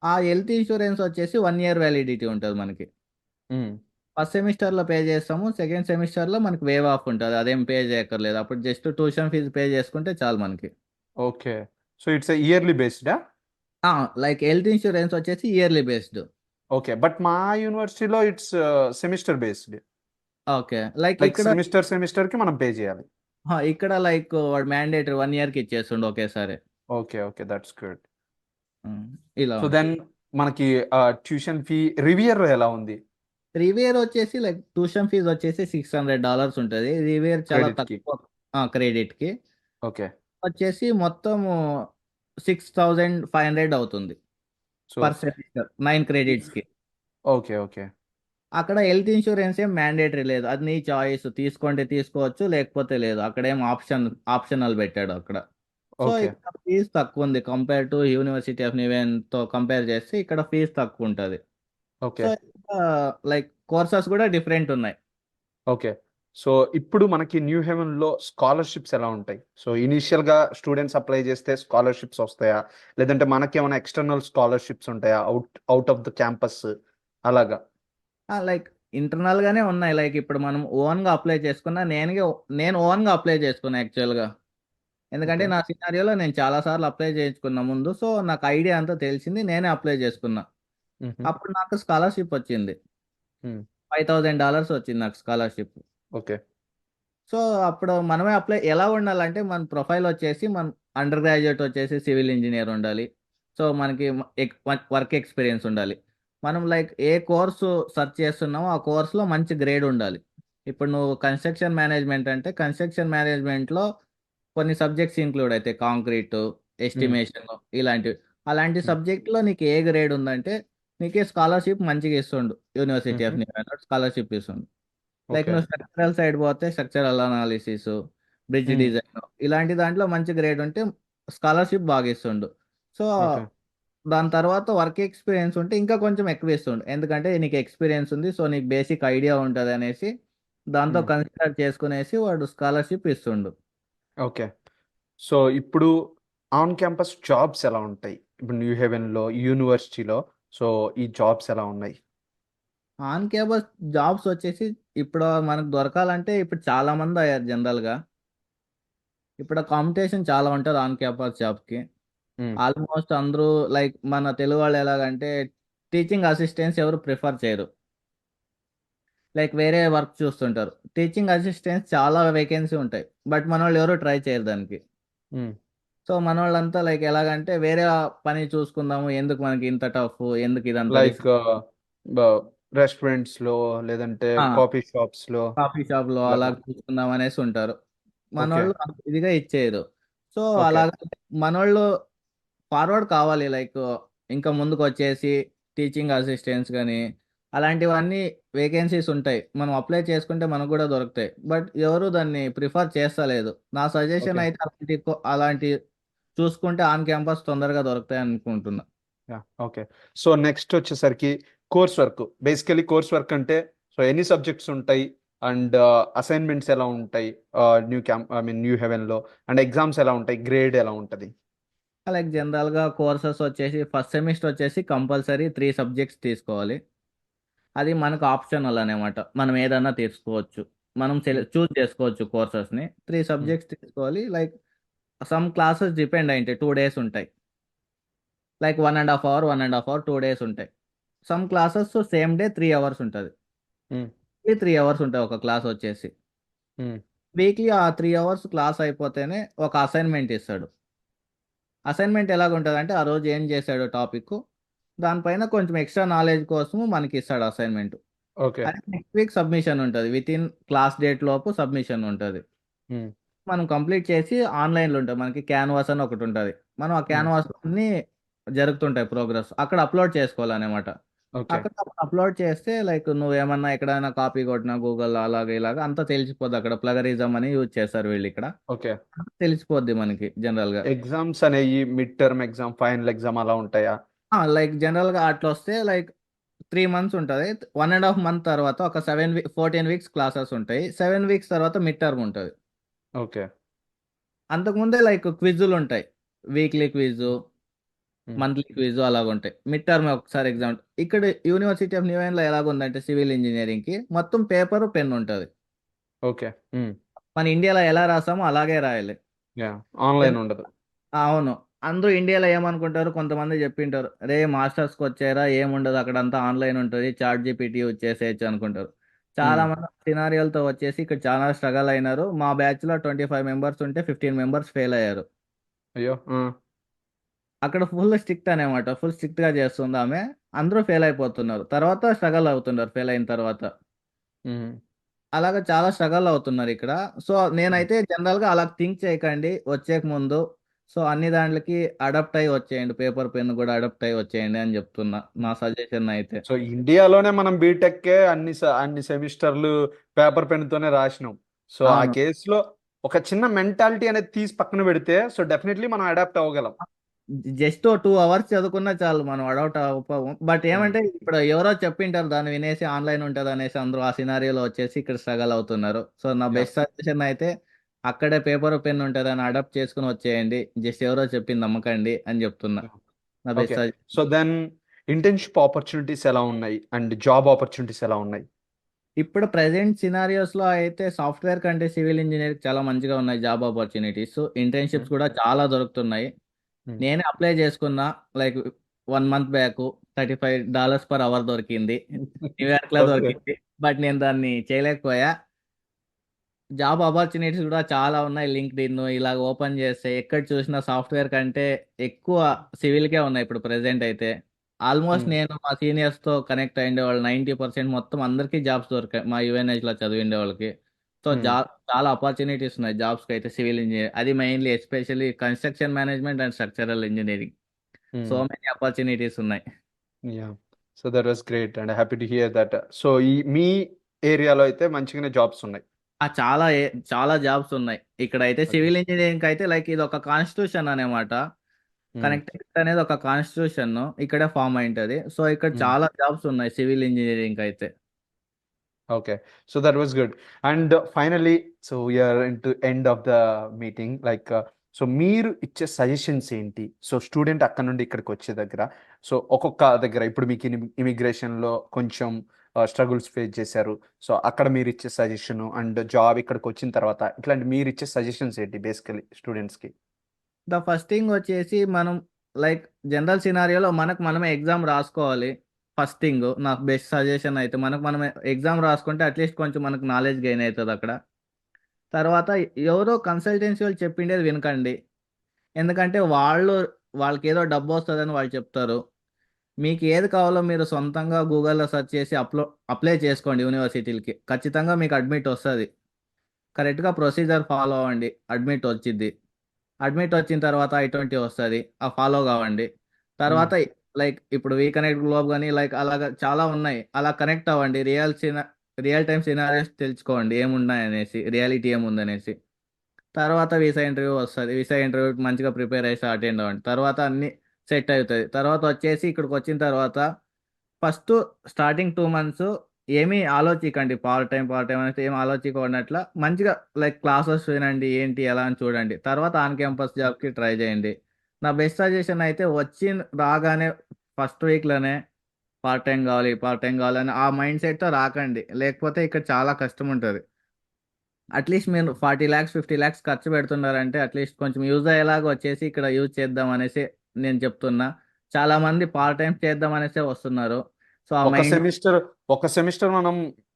ఆ హెల్త్ ఇన్సూరెన్స్ వచ్చేసి 1 ఇయర్ వ్యాలిడిటీ ఉంటుంది మనకి. ఫస్ట్ సెమిస్టర్లో పే చేస్తాము, సెకండ్ సెమిస్టర్లో మనకి వేవ్ ఆఫ్ ఉంటుంది, అదేం పే చేయక్కర్లేదు. అప్పుడు జస్ట్ ట్యూషన్ ఫీజు పే చేసుకుంటే చాలు మనకి. ఓకే. సో ఇట్స్ ఇయర్లీ బేస్డా? లైక్ హెల్త్ ఇన్సూరెన్స్ వచ్చేసి ఇయర్లీ బేస్డ్. ఓకే. బట్ మా యూనివర్సిటీలో it's semester based. Okay. Like like ఇక్కడ సెమిస్టర్కి మనం పే చేయాలి. ఇక్కడ లైక్ వాడు మ్యాండేటరీ 1 ఇయర్కి ఇచ్చేస్తుండు ఒకేసారి. Okay. Okay. That's good. Um, ఇలా సో దెన్ మనకి ట్యూషన్ ఫీ రివియర్ ఎలా ఉంది? రివేర్ వచ్చేసి లైక్ ట్యూషన్ ఫీజు వచ్చేసి $600 ఉంటుంది. రివేర్ చాలా క్రెడిట్ కి. తక్కువ. క్రెడిట్కి ఓకే. వచ్చేసి మొత్తం 6,500 అవుతుంది సో పర్ సెమిస్టర్, 9 క్రెడిట్స్కి. ఓకే. ఓకే. అక్కడ హెల్త్ ఇన్సూరెన్స్ ఏం మ్యాండేటరీ లేదు, అది నీ చాయిస్, తీసుకుంటే తీసుకోవచ్చు లేకపోతే లేదు. అక్కడ ఏం ఆప్షనల్ పెట్టాడు అక్కడ. So okay. ఇక్కడ ఫీజు తక్కువ ఉంది కంపేర్ టు యూనివర్సిటీ ఆఫ్ న్యూవెన్ తో కంపేర్ చేస్తే ఇక్కడ ఫీజు తక్కువ ఉంటుంది. ఓకే. సో లైక్ కోర్సెస్ కూడా డిఫరెంట్ ఉన్నాయి. ఓకే. సో ఇప్పుడు మనకి న్యూ హెవెన్‌లో స్కాలర్‌షిప్స్ ఎలా ఉంటాయి? సో ఇనీషియల్‌గా స్టూడెంట్స్ అప్లై చేస్తే స్కాలర్‌షిప్స్ వస్తాయా? లేదంటే మనకేమైనా ఎక్స్‌టర్నల్ స్కాలర్‌షిప్స్ ఉంటాయా? ఔట్ ఆఫ్ ద క్యాంపస్ అలాగా? లైక్ ఇంటర్నల్ గానే ఉన్నాయి. లైక్ ఇప్పుడు మనం ఓన్ గా అప్లై చేసుకున్నా, నేను ఓన్ గా అప్లై చేసుకున్నా యాక్చువల్ గా. ఎందుకంటే ఓకే. నా సినారియోలో నేను చాలా సార్లు అప్లై చేయించుకున్నా ముందు. సో నాకు ఐడియా అంతా తెలిసింది, నేనే అప్లై చేసుకున్నా. హుహు. అప్పుడు నాకు స్కాలర్షిప్ వచ్చింది. హ్మ్. $5,000 వచ్చింది నాకు స్కాలర్షిప్. ఓకే. సో అప్పుడు మనమే అప్లై ఎలా ఉండాలంటే, మన ప్రొఫైల్ వచ్చేసి మన అండర్ గ్రాడ్యుయేట్ వచ్చేసి సివిల్ ఇంజనీర్ ఉండాలి. సో మనకి వర్క్ ఎక్స్పీరియన్స్ ఉండాలి. మనం లైక్ ఏ కోర్సు సెర్చ్ చేస్తున్నామో ఆ కోర్సులో మంచి గ్రేడ్ ఉండాలి. ఇప్పుడు నువ్వు కన్స్ట్రక్షన్ మేనేజ్మెంట్ అంటే కన్స్ట్రక్షన్ మేనేజ్మెంట్లో కొన్ని సబ్జెక్ట్స్ ఇంక్లూడ్ అవుతాయి, కాంక్రీట్, హ్మ్. ఎస్టిమేషన్, ఇలాంటివి. అలాంటి హ్మ్. సబ్జెక్ట్లో నీకు ఏ గ్రేడ్ ఉందంటే నీకే స్కాలర్షిప్ మంచిగా ఇస్తుండు, యూనివర్సిటీ హుహు. ఆఫ్ న్యూ స్కాలర్షిప్ ఇస్తుండు. Like okay. నువ్వు స్ట్రక్చరల్ సైడ్ పోతే structural analysis, bridge hmm. Design, ఇలాంటి దాంట్లో మంచి గ్రేడ్ ఉంటే స్కాలర్షిప్ బాగా ఇస్తుండు. So okay. దాని తర్వాత వర్క్ ఎక్స్పీరియన్స్ ఉంటే ఇంకా కొంచెం ఎక్కువ ఇస్తుండు, ఎందుకంటే నీకు ఎక్స్పీరియన్స్ ఉంది, సో నీకు బేసిక్ ఐడియా ఉంటుంది అనేసి దాంతో హ్మ్. కన్సిడర్ చేసుకునేసి వాడు స్కాలర్షిప్ ఇస్తుండు. ఓకే. సో ఇప్పుడు ఆన్ క్యాంపస్ జాబ్స్ ఎలా ఉంటాయి? ఇప్పుడు న్యూ హెవెన్‌లో, యూనివర్సిటీలో సో ఈ జాబ్స్ ఎలా ఉన్నాయి? ఆన్ క్యాంపస్ జాబ్స్ వచ్చేసి ఇప్పుడు మనకు దొరకాలంటే ఇప్పుడు చాలా మంది అయ్యారు జనరల్గా. ఇప్పుడు కాంపిటీషన్ చాలా ఉంటుంది ఆన్ క్యాంపస్ జాబ్కి. హ్మ్. ఆల్మోస్ట్ అందరూ లైక్ మన తెలుగు వాళ్ళు ఎలాగంటే టీచింగ్ అసిస్టెంట్స్ ఎవరు ప్రిఫర్ చేయరు. లైక్ వేరే వర్క్ చూస్తుంటారు. టీచింగ్ అసిస్టెంట్స్ చాలా వేకెన్సీ ఉంటాయి, బట్ మన వాళ్ళు ఎవరు ట్రై చేయరు దానికి. హ్మ్. సో మన వాళ్ళంతా లైక్ ఎలాగంటే వేరే పని చూసుకుందాము, ఎందుకు మనకి ఇంత టఫ్, ఎందుకు ఇదంతా లైక్ రిస్క్. బ రెస్టారెంట్స్‌లో లేదంటే కాఫీ షాప్స్‌లో కాఫీ షాప్లో అలా అలాగా. చూసుకుందాం అనేసి ఉంటారు. ఓకే. మనోళ్ళు అంత ఇదిగా ఇచ్చేయరు. So okay. అలాగ మనోళ్ళు ఫార్వర్డ్ కావాలి, లైక్ ఇంకా ముందుకు వచ్చేసి టీచింగ్ అసిస్టెంట్స్ కానీ అలాంటివన్నీ వేకెన్సీస్ ఉంటాయి, మనం అప్లై చేసుకుంటే మనకు కూడా దొరుకుతాయి, బట్ ఎవరు దాన్ని ప్రిఫర్ చేస్తలేదు. నా సజెషన్ ఓకే. అయితే అలాంటి చూసుకుంటే ఆన్ క్యాంపస్ తొందరగా దొరుకుతాయి అనుకుంటున్నా. యాహ్! ఓకే. సో నెక్స్ట్ వచ్చేసరికి course work. Basically course work అంటే సో ఎన్ని సబ్జెక్ట్స్ ఉంటాయి? అండ్ అసైన్‌మెంట్స్ ఎలా ఉంటాయి? న్యూ హెవెన్‌లో అండ్ ఎగ్జామ్స్ ఎలా ఉంటాయి? గ్రేడ్ ఎలా ఉంటది? లైక్ జనరల్గా కోర్సెస్ వచ్చేసి ఫస్ట్ సెమిస్టర్ వచ్చేసి కంపల్సరీ 3 సబ్జెక్ట్స్ తీసుకోవాలి. అది మనకు ఆప్షనల్ అనమాట, మనం ఏదన్నా తీసుకోవచ్చు. మనం హ్మ్. చూస్ చేసుకోవచ్చు కోర్సెస్ని. Three hmm. సబ్జెక్ట్స్ తీసుకోవాలి. లైక్ సమ్ క్లాసెస్ డిపెండ్ అయింటాయి, 2 డేస్ ఉంటాయి. లైక్ 1.5 అవర్ 1.5 అవర్ 2 డేస్ ఉంటాయి. Some classes same day 3 hours ఉంటుంది. హ్మ్. 3 అవర్స్ ఉంటాయి ఒక క్లాస్ వచ్చేసి. హ్మ్. వీక్లీ ఆ 3 అవర్స్ క్లాస్ అయిపోతేనే ఒక అసైన్మెంట్ ఇస్తాడు. అసైన్మెంట్ ఎలాగ ఉంటుంది అంటే ఆ రోజు ఏం చేశాడో టాపిక్, దానిపైన కొంచెం ఎక్స్ట్రా నాలెడ్జ్ కోసము మనకి ఇస్తాడు అసైన్మెంట్. ఓకే. అది నెక్స్ట్ వీక్ సబ్మిషన్ ఉంటుంది, విత్ ఇన్ క్లాస్ డేట్ లోపు సబ్మిషన్ ఉంటుంది. హ్మ్. మనం కంప్లీట్ చేసి ఆన్లైన్లో ఉంటుంది, మనకి క్యాన్వాస్ అని ఒకటి ఉంటుంది. మనం ఆ హ్మ్. క్యాన్వాస్ అన్ని జరుగుతుంటాయి ప్రోగ్రెస్, అక్కడ అప్లోడ్ చేసుకోవాలన్నమాట. ఓకే. అక్కడ అప్లోడ్ చేస్తే లైక్ నువ్వేమన్నా ఎక్కడైనా కాపీ కొట్టినా గూగుల్ అలాగే ఇలాగ అంతా తెలిసిపోద్ది. అక్కడ ప్లగరిజం అని యూజ్ చేస్తారు వీళ్ళు ఇక్కడ. ఓకే. తెలిసిపోద్ది మనకి జనరల్గా. ఎగ్జామ్స్ అనేయి midterm exam, final exam అలా ఉంటాయా? లైక్ జనరల్గా అట్లా వస్తే లైక్ 3 మంత్స్ ఉంటుంది. 1.5 మంత్ తర్వాత ఒక 14 వీక్స్ క్లాసెస్ ఉంటాయి. 7 వీక్స్ తర్వాత మిడ్ టర్మ్ ఉంటుంది. ఓకే. అంతకుముందే లైక్ క్విజులు ఉంటాయి, వీక్లీ క్విజ్, హ్మ్. మంత్లీ క్విజ్ అలాగ ఉంటాయి. మిడ్ టర్మ్ ఒకసారి ఎగ్జామ్. ఇక్కడ యూనివర్సిటీ ఆఫ్ న్యూయార్క్లో ఎలాగుందంటే సివిల్ ఇంజనీరింగ్కి మొత్తం పేపర్ పెన్ ఉంటుంది. ఓకే. హ్మ్. మన ఇండియాలో ఎలా రాసామో అలాగే రాయాలి. యాహ్! ఆన్‌లైన్ ఉండదు. అవును. అందరూ ఇండియాలో ఏమనుకుంటారు, కొంతమంది చెప్పింటారు, రే మాస్టర్స్కి వచ్చారా ఏముండదు అక్కడ అంతా ఆన్లైన్ ఉంటుంది, చాట్ జీపీటీ యూజ్ చేసేయచ్చు అనుకుంటారు. చాలా హ్మ్. మంది సినారియోలతో వచ్చేసి ఇక్కడ చాలా స్ట్రగల్ అయినారు. మా బ్యాచ్లో 25 మెంబర్స్ ఉంటే 15 మెంబర్స్ ఫెయిల్ అయ్యారు. అయ్యో! ఆ! అక్కడ ఫుల్ స్ట్రిక్ట్ అనమాట, ఫుల్ స్ట్రిక్ట్గా చేస్తుంది ఆమె. అందరూ ఫెయిల్ అయిపోతున్నారు, తర్వాత స్ట్రగల్ అవుతున్నారు ఫెయిల్ అయిన తర్వాత. హ్మ్. అలాగా చాలా స్ట్రగల్ అవుతున్నారు ఇక్కడ. సో హ్మ్. నేనైతే జనరల్గా అలా థింక్ చేయకండి వచ్చేక ముందు. సో అన్ని దాంట్లకి అడాప్ట్ అయ్యి వచ్చేయండి, పేపర్ పెన్ కూడా అడాప్ట్ అయ్యి వచ్చేయండి అని చెప్తున్నా, హ్మ్. నా సజెషన్ అయితే. సో ఇండియాలోనే మనం బీటెక్కే అన్ని సెమిస్టర్లు పేపర్ పెన్‌తోనే రాసినాం. సో ఆ అవును. కేస్‌లో ఒక చిన్న మెంటాలిటీ అనేది తీసి పక్కన పెడితే సో డెఫినైట్‌లీ మనం అడాప్ట్ అవ్వగలం. జస్ట్ 2 అవర్స్ చదువుకున్నా చాలు మనం అడౌట్ అవ్వము. బట్ ఏమంటే ఇప్పుడు ఎవరో చెప్పింటారు దాన్ని వినేసి ఆన్లైన్ ఉంటుంది అనేసి అందరూ ఆ సినారియోలో వచ్చేసి ఇక్కడ స్ట్రగల్ అవుతున్నారు. సో నా యా. బెస్ట్ సజెషన్ అయితే అక్కడే పేపర్ పెన్ ఉంటుంది అని అడాప్ట్ చేసుకుని వచ్చేయండి. జస్ట్ ఎవరో చెప్పింది నమ్మకండి అని చెప్తున్నా. నా okay. Best so then internship opportunities ఎలా ఉన్నాయి? అండ్ జాబ్ ఆపర్చునిటీస్ ఎలా ఉన్నాయి? ఇప్పుడు ప్రెసెంట్ సినారియోస్ లో అయితే సాఫ్ట్వేర్ కంటే సివిల్ ఇంజనీర్ చాలా మంచిగా ఉన్నాయి జాబ్ ఆపర్చునిటీస్. హ్మ్. ఇంటర్న్షిప్స్ కూడా చాలా దొరుకుతున్నాయి. హ్మ్. నేనే అప్లై చేసుకున్నా. Like 1 month back $35 per hour దొరికింది. న్యూయార్క్ లో ఓకే. దొరికింది. బట్ నేను దాన్ని చేయలేకపోయా. జాబ్ ఆపర్చునిటీస్ కూడా చాలా ఉన్నాయి. లింక్డ్ ఇన్ ఇలాగ ఓపెన్ చేస్తే ఎక్కడ చూసినా సాఫ్ట్వేర్ కంటే ఎక్కువ సివిల్కే ఉన్నాయి ఇప్పుడు ప్రెసెంట్ అయితే. ఆల్మోస్ట్ హ్మ్. నేను మా సీనియర్స్ తో కనెక్ట్ అయ్యే వాళ్ళు 90% మొత్తం అందరికీ జాబ్స్ దొరికాయి మా యుఎన్హెచ్ లో చదివిండే వాళ్ళకి. సో హ్మ్. చాలా ఆపర్చునిటీస్ ఉన్నాయి జాబ్స్ కి అయితే సివిల్ ఇంజనీర్. అది mainly especially construction management and structural engineering. So హ్మ్. మెనీ ఆపర్చునిటీస్ ఉన్నాయి. Yeah! So that was great and happy to hear that. So ఈ మీ ఏరియాలో అయితే మంచిగానే జాబ్స్ ఉన్నాయి. చాలా జాబ్స్ ఉన్నాయి. ఇక్కడైతే ఓకే. సివిల్ ఇంజనీరింగ్ అయితే లైక్ ఇది ఒక కాన్స్టిట్యూషన్ అనమాట. హ్మ్. కనెక్టివిటీ అనేది ఒక కాన్స్టిట్యూషన్ ఇక్కడే ఫామ్ అయింటది. సో ఇక్కడ హ్మ్. చాలా జాబ్స్ ఉన్నాయి సివిల్ ఇంజనీరింగ్ అయితే. Okay. So that was good. And finally so we are into end of the meeting. So మీరు ఇచ్చే సజెషన్స్ ఏంటి? సో స్టూడెంట్ అక్కడి నుండి ఇక్కడికొచ్చే దగ్గర, సో ఒక్కొక్క దగ్గర ఇప్పుడు మీకు ఇమిగ్రేషన్‌లో కొంచెం స్ట్రగుల్స్ ఫేస్ చేశారు. సో అక్కడ మీరిచ్చే సజెషను అండ్ జాబ్ ఇక్కడికొచ్చిన తర్వాత ఇట్లాంటి మీరిచ్చే సజెషన్స్ ఏంటి బేసికల్లీ స్టూడెంట్స్‌కి? ద ఫస్ట్ థింగ్ వచ్చేసి మనం లైక్ జనరల్ సినారియోలో మనకు మనమే ఎగ్జామ్ రాసుకోవాలి. ఫస్ట్ థింగ్ నా బెస్ట్ సజెషన్ అయితే మనకు మనమే ఎగ్జామ్ రాసుకుంటే అట్లీస్ట్ కొంచెం మనకు నాలెడ్జ్ గెయిన్ అవుతుంది అక్కడ. తర్వాత ఎవరో కన్సల్టెన్సీ వాళ్ళు చెప్పిండేది వినకండి. ఎందుకంటే వాళ్ళకి ఏదో డబ్బు వస్తుందని వాళ్ళు చెప్తారు. మీకు ఏది కావాలో మీరు సొంతంగా గూగుల్‌లో సెర్చ్ చేసి అప్లై చేసుకోండి యూనివర్సిటీలకి. ఖచ్చితంగా మీకు అడ్మిట్ వస్తది. కరెక్ట్‌గా ప్రొసీజర్ ఫాలో అవ్వండి. అడ్మిట్ వచ్చిద్ది. అడ్మిట్ వచ్చిన తర్వాత I-20 వస్తది. ఆ ఫాలో కావండి. హ్మ్. తర్వాత లైక్ ఇప్పుడు వీకనెక్ట్ గ్లోబ్ గాని లైక్ అలాగా చాలా ఉన్నాయి. అలా కనెక్ట్ అవ్వండి. రియల్ టైమ్ సినారియోస్ తెలుసుకోండి ఏమున్నాయనేసి. రియాలిటీ ఏముందనేసి. తర్వాత వీసా ఇంటర్వ్యూ వస్తది. వీసా ఇంటర్వ్యూకి మంచిగా ప్రిపేర్ అయ్యి అటెండ్ అవ్వండి. తర్వాత అన్ని సెట్ అవుతది. తర్వాత వచ్చేసి ఇక్కడికి వచ్చిన తర్వాత ఫస్ట్ స్టార్టింగ్ 2 మంత్స్ ఏమీ ఆలోచించకండి. పార్ట్ టైం అనేసి ఏం ఆలోచించకున్నట్ల మంచిగా లైక్ క్లాసెస్ వినండి ఏంటి ఎలా అని చూడండి. తర్వాత ఆన్ క్యాంపస్ జాబ్కి ట్రై చేయండి. నా బెస్ట్ సజెషన్ అయితే రాగానే ఫస్ట్ వీక్లోనే పార్ట్ టైం కావాలని ఆ మైండ్ సెట్తో రాకండి. లేకపోతే ఇక్కడ చాలా కష్టం ఉంటుంది. అట్లీస్ట్ మీరు 40 lakhs 50 lakhs ఖర్చు పెడుతున్నారంటే అట్లీస్ట్ కొంచెం యూజ్ అయ్యేలాగా వచ్చేసి ఇక్కడ యూజ్ చేద్దాం అనేసి నేను చెప్తున్నా. చాలా మంది పార్ట్ టైం చేద్దాం అనేసే వస్తున్నారు. సో ఆ ఒక మైండ్ సెమిస్టర్ ఒక సెమిస్టర్ మనం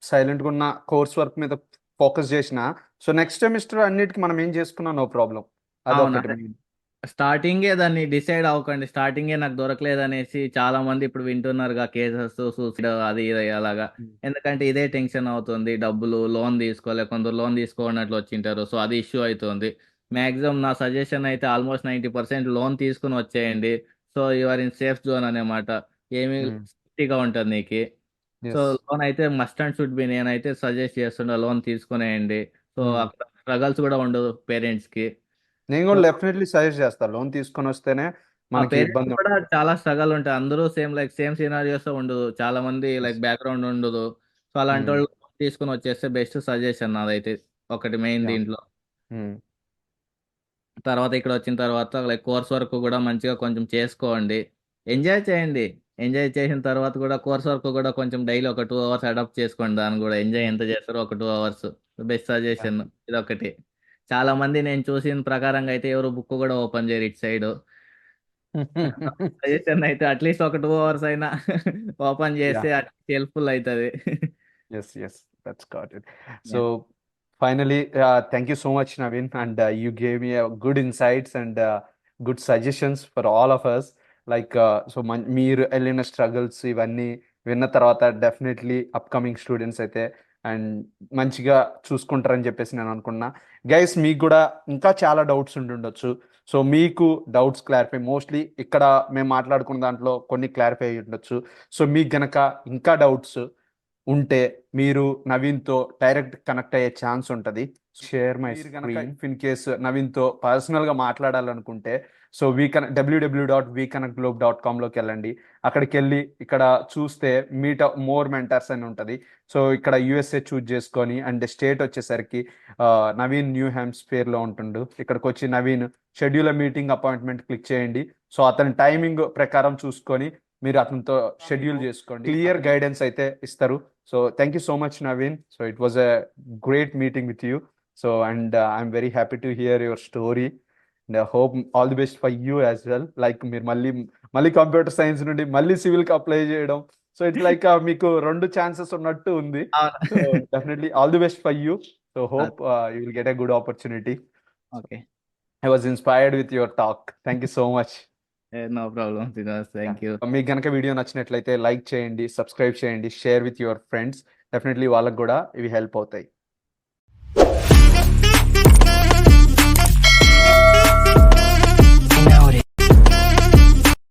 సైలెంట్‌గా ఉన్న కోర్స్ వర్క్ మీద ఫోకస్ చేసినా, సో నెక్స్ట్ సెమిస్టర్ అన్నిటికి మనం ఏం చేసుకున్నా నో ప్రాబ్లమ్. అవును. అదొకటి మెయిన్. స్టార్టింగే దాన్ని డిసైడ్ అవ్వకండి. స్టార్టింగే నాకు దొరకలేదనేసి చాలా మంది ఇప్పుడు వింటున్నారుగా కేసెస్ సూసైడ్ అది ఇది అలాగా. హ్మ్. ఎందుకంటే ఇదే టెన్షన్ అవుతుంది. డబ్బులు లోన్ తీసుకోలే కొందరు లోన్ తీసుకోనట్లు వచ్చింటారు. సో అది ఇష్యూ అవుతుంది. మాక్సిమం నా సజెషన్ అయితే ఆల్మోస్ట్ 90% లోన్ తీసుకుని వచ్చేయండి. So you are in safe zone అనమాట. ఏమి హ్మ్. సేఫ్టీగా ఉంటుంది నీకు. So yes. లోన్ అయితే మస్ట్ అండ్ షుడ్ బి నేనైతే సజెస్ట్ చేస్తున్నా లోన్ తీసుకునేయండి. So hmm. అక్కడ స్ట్రగల్స్ కూడా ఉండదు పేరెంట్స్ కి. నేను సో కూడా డెఫినెట్‌లీ సజెస్ట్ చేస్తా. లోన్ తీసుకొనొస్తేనే ఆ మనకి పేరెంట్స్ ఇబ్బంది కూడా ఉండదు. చాలా స్ట్రగల్ ఉంటాయి. అందరూ సేమ్ సినారియోస్ ఉండదు. చాలా మంది యెస్. లైక్ బ్యాక్‌గ్రౌండ్ ఉండదు. సో అలాంటి హ్మ్. వాళ్ళు తీసుకొని వచ్చేస్తే బెస్ట్ సజెషన్ నాదైతే. ఒకటి మెయిన్ యాహ్! దీంట్లో. హ్మ్. తర్వాత ఇక్కడ వచ్చిన తర్వాత లైక్ కోర్స్ వర్క్ కూడా మంచిగా కొంచెం చేసుకోండి. ఎంజాయ్ చేయండి. ఎంజాయ్ చేసిన తర్వాత కూడా కోర్స్ వర్క్ కూడా కొంచెం డైలీ ఒక 2 అవర్స్ అడాప్ట్ చేసుకోండి. దాన్ని కూడా ఎంజాయ్ హ్మ్. ఎంత చేస్తారో ఒక 2 అవర్స్. Best yeah! సజెషన్ ఇదొకటి. చాలా మంది నేను చూసిన ప్రకారంగా అయితే ఎవరు బుక్ కూడా ఓపెన్ చేయరు ఇటు సైడ్. సజెషన్ అయితే అట్లీస్ట్ ఒక 2 అవర్స్ అయినా ఓపెన్ చేస్తే యాహ్! హెల్ప్ఫుల్ అవుతుంది. Yes, yes, that's got it. So finally, thank you so much, Naveen, and you gave me a good insights and good suggestions for all of us. So మీరు వెళ్ళిన స్ట్రగుల్స్ ఇవన్నీ విన్న తర్వాత డెఫినెట్లీ అప్కమింగ్ స్టూడెంట్స్ అయితే అండ్ మంచిగా చూసుకుంటారని చెప్పేసి నేను అనుకున్నా. గైస్ మీకు కూడా ఇంకా చాలా డౌట్స్ ఉండుండొచ్చు. సో మీకు డౌట్స్ క్లారిఫై మోస్ట్లీ ఇక్కడ మేము మాట్లాడుకున్న దాంట్లో కొన్ని క్లారిఫై అయ్యి ఉండొచ్చు. సో మీకు గనక ఇంకా డౌట్స్ ఉంటే మీరు నవీన్‌తో డైరెక్ట్ కనెక్ట్ అయ్యే ఛాన్స్ ఉంటది. షేర్ మై మీరు గనక స్క్రీన్. ఇఫ్ ఇన్ కేస్ నవీన్‌తో పర్సనల్‌గా మాట్లాడాలనుకుంటే సో www.vconnectglobe.com లోకి వెళ్ళండి. అక్కడికి వెళ్ళి ఇక్కడ చూస్తే మీట్ మోర్ మెంటర్స్ అని ఉంటుంది. సో ఇక్కడ యూఎస్ఏ చూజ్ చేసుకొని అండ్ స్టేట్ వచ్చేసరికి నవీన్ న్యూ హ్యాంప్స్ఫైర్లో ఉంటుండు. ఇక్కడికి వచ్చి Naveen schedule meeting appointment click చేయండి. సో అతని టైమింగ్ ప్రకారం చూసుకొని మీరు అతనితో షెడ్యూల్ చేసుకోండి. క్లియర్ గైడెన్స్ అయితే ఇస్తారు. So thank you so much Naveen. So it was a great meeting with you. So and I'm very happy to hear your story and hope all the best for you as well. Like మీరు మళ్ళీ కంప్యూటర్ సైన్స్ నుండి మళ్ళీ సివిల్కి అప్లై చేయడం. సో ఇట్స్ లైక్ మీకు 2 ఛాన్సెస్ ఉన్నట్టు ఉంది. So definitely all the best for you. So hope you will get a good opportunity. Okay. I was inspired with your talk. Thank you so much. No problem Srinivas, thank you. మీకు కనుక వీడియో నచ్చినట్లయితే లైక్ చేయండి, సబ్స్క్రైబ్ చేయండి, share with your friends. Definitely వాళ్ళకి కూడా ఇవి హెల్ప్ అవుతాయి.